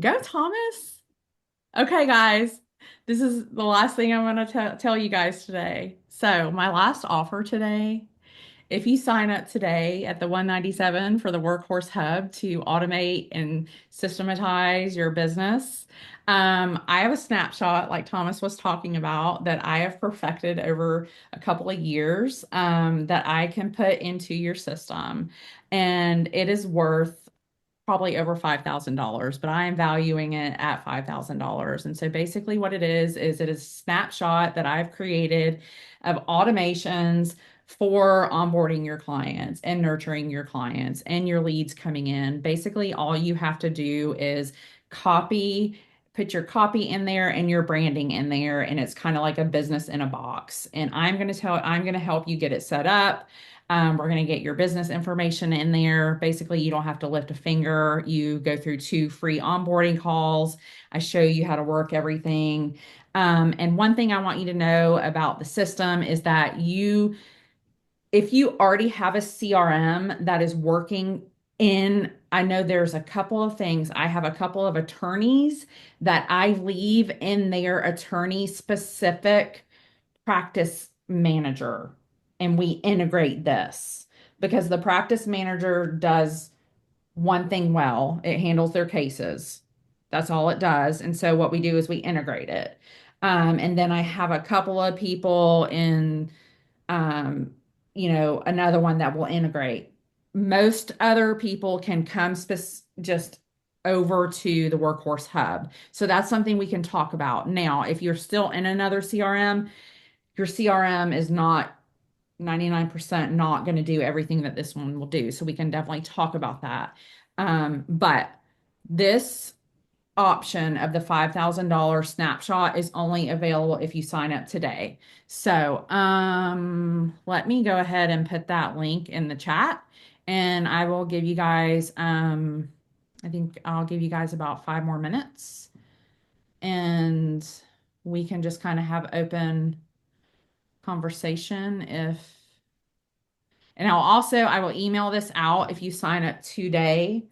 Go, Thomas. Okay, guys, this is the last thing I'm going to tell you guys today. So, my last offer today, if you sign up today at the 197 for the Workhorse Hub to automate and systematize your business, I have a snapshot like Thomas was talking about that I have perfected over a couple of years that I can put into your system. And it is worth probably over $5,000, but I am valuing it at $5,000. And so basically what it is a snapshot that I've created of automations for onboarding your clients and nurturing your clients and your leads coming in. Basically, all you have to do is put your copy in there and your branding in there, and it's kind of like a business in a box. And I'm going to help you get it set up. We're going to get your business information in there. Basically, you don't have to lift a finger. You go through 2 free onboarding calls. I show you how to work everything. And one thing I want you to know about the system is that if you already have a CRM that is working I know there's a couple of things. I have a couple of attorneys that I leave in their attorney specific practice manager, and we integrate this because the practice manager does one thing well. It handles their cases. That's all it does. And so what we do is we integrate it. And then I have a couple of people in um, another one that will integrate. Most other people can come just over to the Workhorse Hub. So that's something we can talk about. Now, if you're still in another CRM, your CRM is not 99% not going to do everything that this one will do. So we can definitely talk about that. But this option of the $5,000 snapshot is only available if you sign up today. So, let me go ahead and put that link in the chat and I will give you guys, I think I'll give you guys about 5 more minutes and we can just kind of have open conversation and I will email this out if you sign up today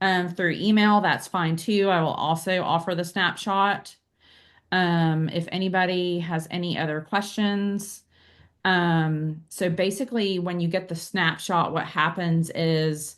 through email. That's fine too. I will also offer the snapshot. If anybody has any other questions. So basically, when you get the snapshot, what happens is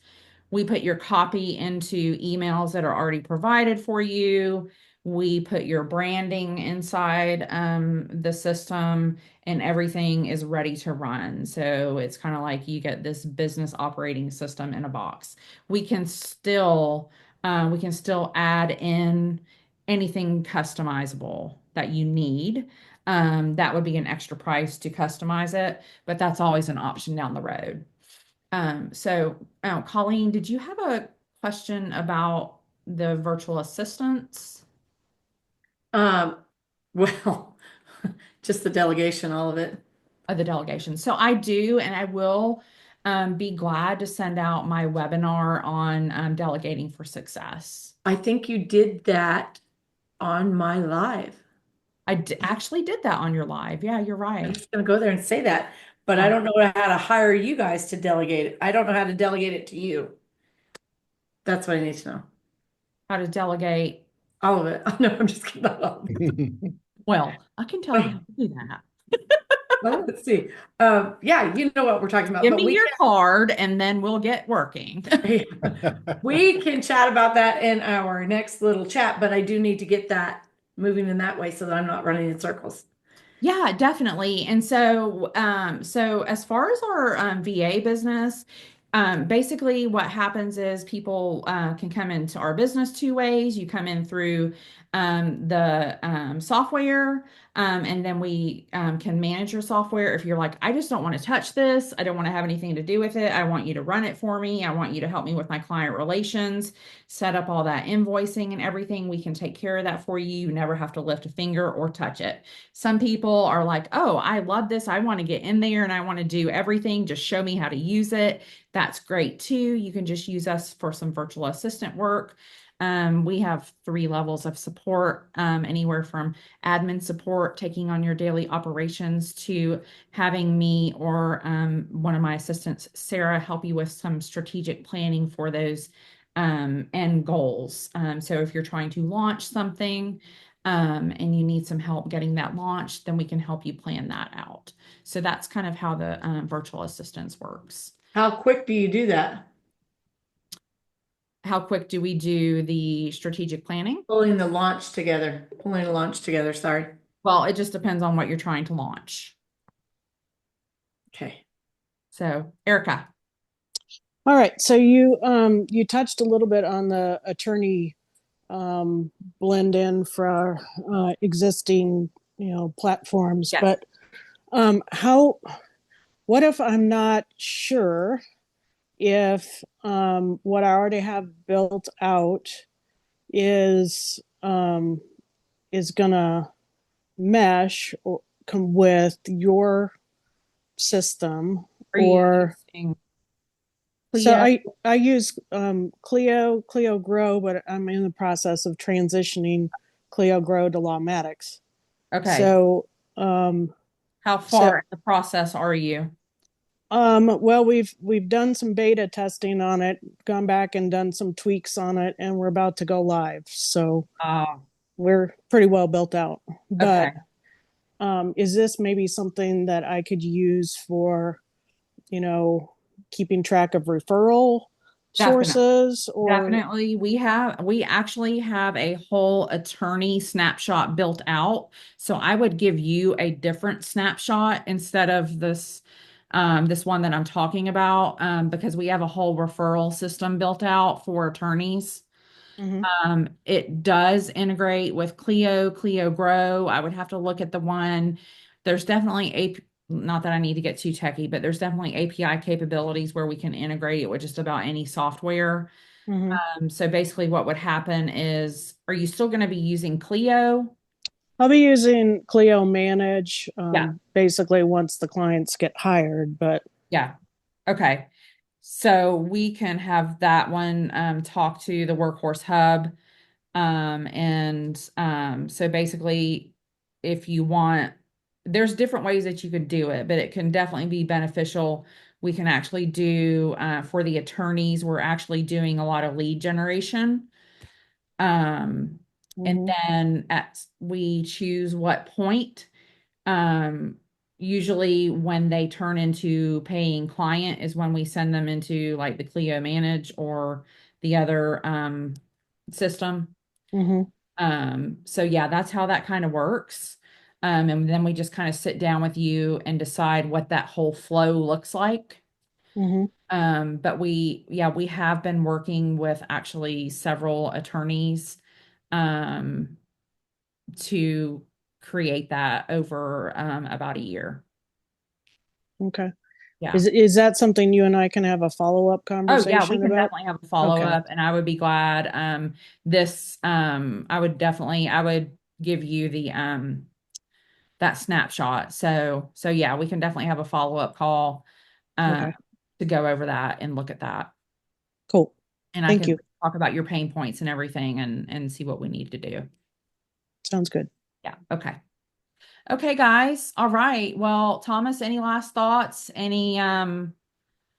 we put your copy into emails that are already provided for you. We put your branding inside the system and everything is ready to run. So it's kind of like you get this business operating system in a box. We can still add in anything customizable that you need. That would be an extra price to customize it, but that's always an option down the road. Colleen, did you have a question about the virtual assistants Um, well, just the delegation, all of it. of the delegation? So I do, and I will be glad to send out my webinar on delegating for success. I think you did that on my live. Actually did that on your live. Yeah, you're I'm right. just gonna go there and say that, but I don't know how to hire you guys to delegate it. I don't know how to delegate it to you. That's what I need to know. How to delegate. All of it. No, I'm just kidding. Not all of it. Well, I can tell you how to do that. Well, let's see. Yeah, you know what we're talking about, Give but me your card and then we'll get working. we can chat about that in our next little chat, but I do need to get that moving in that way so that I'm not running in circles. Yeah, definitely. And so as far as our VA business, basically what happens is people can come into our business two ways. You come in through the software, and then we can manage your software. If you're like, I just don't want to touch this, I don't want to have anything to do with it. I want you to run it for me. I want you to help me with my client relations, set up all that invoicing and everything. We can take care of that for you. You never have to lift a finger or touch it. Some people are like, oh, I love this. I want to get in there and I want to do everything. Just show me how to use it. That's great too. You can just use us for some virtual assistant work. We have 3 levels of support, anywhere from admin support, taking on your daily operations, to having me or one of my assistants, Sarah, help you with some strategic planning for those and goals. So if you're trying to launch something, and you need some help getting that launched, then we can help you plan that out. So that's kind of how the virtual assistance works. How quick do you do that? How quick do we do the strategic planning? Pulling the launch together. Sorry. Well, it just depends on what you're trying to launch. Okay. So, Erica. All right. So you touched a little bit on the attorney blend in for existing platforms, Yes. but what if I'm not sure if what I already have built out is gonna mesh or come with your system? Or so I use Clio Grow, but I'm in the process of transitioning Clio Grow to Lawmatics. Okay. So how far in the process are you? Well, we've done some beta testing on it, gone back and done some tweaks on it, and we're about to go live. So we're pretty well built out. But is this maybe something that I could use for, keeping track of referral sources or Definitely. We actually have a whole attorney snapshot built out. So I would give you a different snapshot instead of this one that I'm talking about, because we have a whole referral system built out for attorneys. Mhm. It does integrate with Clio Grow. I would have to look at the one. There's definitely not that I need to get too techie, but there's definitely API capabilities where we can integrate it with just about any software. Mhm. So basically what would happen is, are you still going to be using Clio? I'll be using Clio Manage, Yeah. basically once the clients get hired, but Yeah. Okay. So we can have that one talk to the Workhorse Hub. So basically, if you want, there's different ways that you could do it, but it can definitely be beneficial. We can actually do, for the attorneys, we're actually doing a lot of lead generation. Um, and mhm, then we choose what point. Um, Usually when they turn into paying client is when we send them into like the Clio Manage or the other system. mhm, So yeah, that's how that kind of works. And then we just kind of sit down with you and decide what that whole flow looks like. mhm. But we have been working with actually several attorneys, um, to create that over, about a year. Okay. Yeah. Is that something you and I can have a follow-up Oh yeah, we conversation can about? definitely have a follow Okay. up, and I would be glad. I would give you the that snapshot. So yeah, we can definitely have a follow up call uh, Okay. to go over that and look at that, Cool. and I Thank can you. talk about your pain points and everything, and see what we need to do. Sounds good. Yeah. Okay. Okay, guys. All right. Well, Thomas, any last thoughts? Any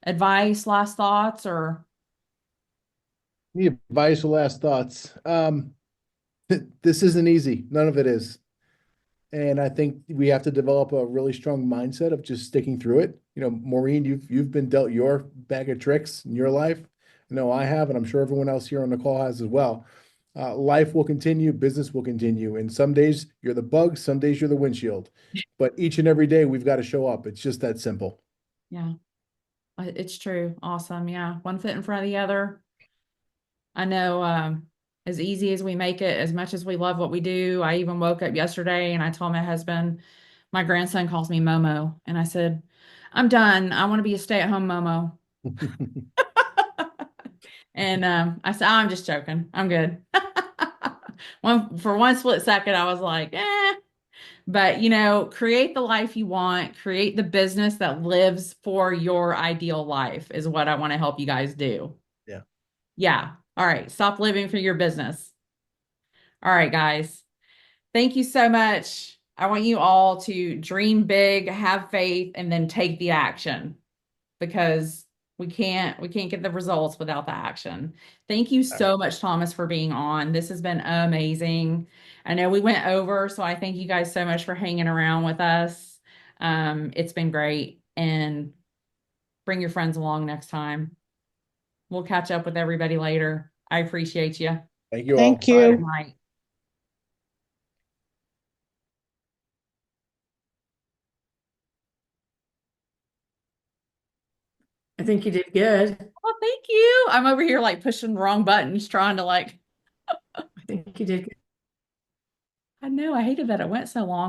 advice, last thoughts, or Any advice or last thoughts? This isn't easy. None of it is. And I think we have to develop a really strong mindset of just sticking through it. You know, Maureen, you've been dealt your bag of tricks in your life. No, I have, and I'm sure everyone else here on the call has as well. Life will continue, business will continue, and some days you're the bug, some days you're the windshield. But each and every day we've got to show up. It's just that simple. yeah, it's true. Awesome. Yeah, one foot in front of the other. I know, as easy as we make it, as much as we love what we do, I even woke up yesterday and I told my husband, my grandson calls me Momo, and I said, I'm done. I want to be a stay-at-home Momo. And I said, I'm just joking. I'm good. For one split second, I was like, eh. But create the life you want, create the business that lives for your ideal life is what I want to help you guys do. Yeah. Yeah. All right. Stop living for your business. All right, guys. Thank you so much. I want you all to dream big, have faith, and then take the action, because we can't get the results without the action. Thank you All right. so much, Thomas, for being on. This has been amazing. I know we went over, so I thank you guys so much for hanging around with us. It's been great, and bring your friends along next time. We'll catch up with everybody later. I appreciate you. Thank you all. Thank Bye. Good you. night. I think you did good. Well, thank you. I'm over here like pushing the wrong buttons, trying to like, I think you did good. I know I hated that it went so long.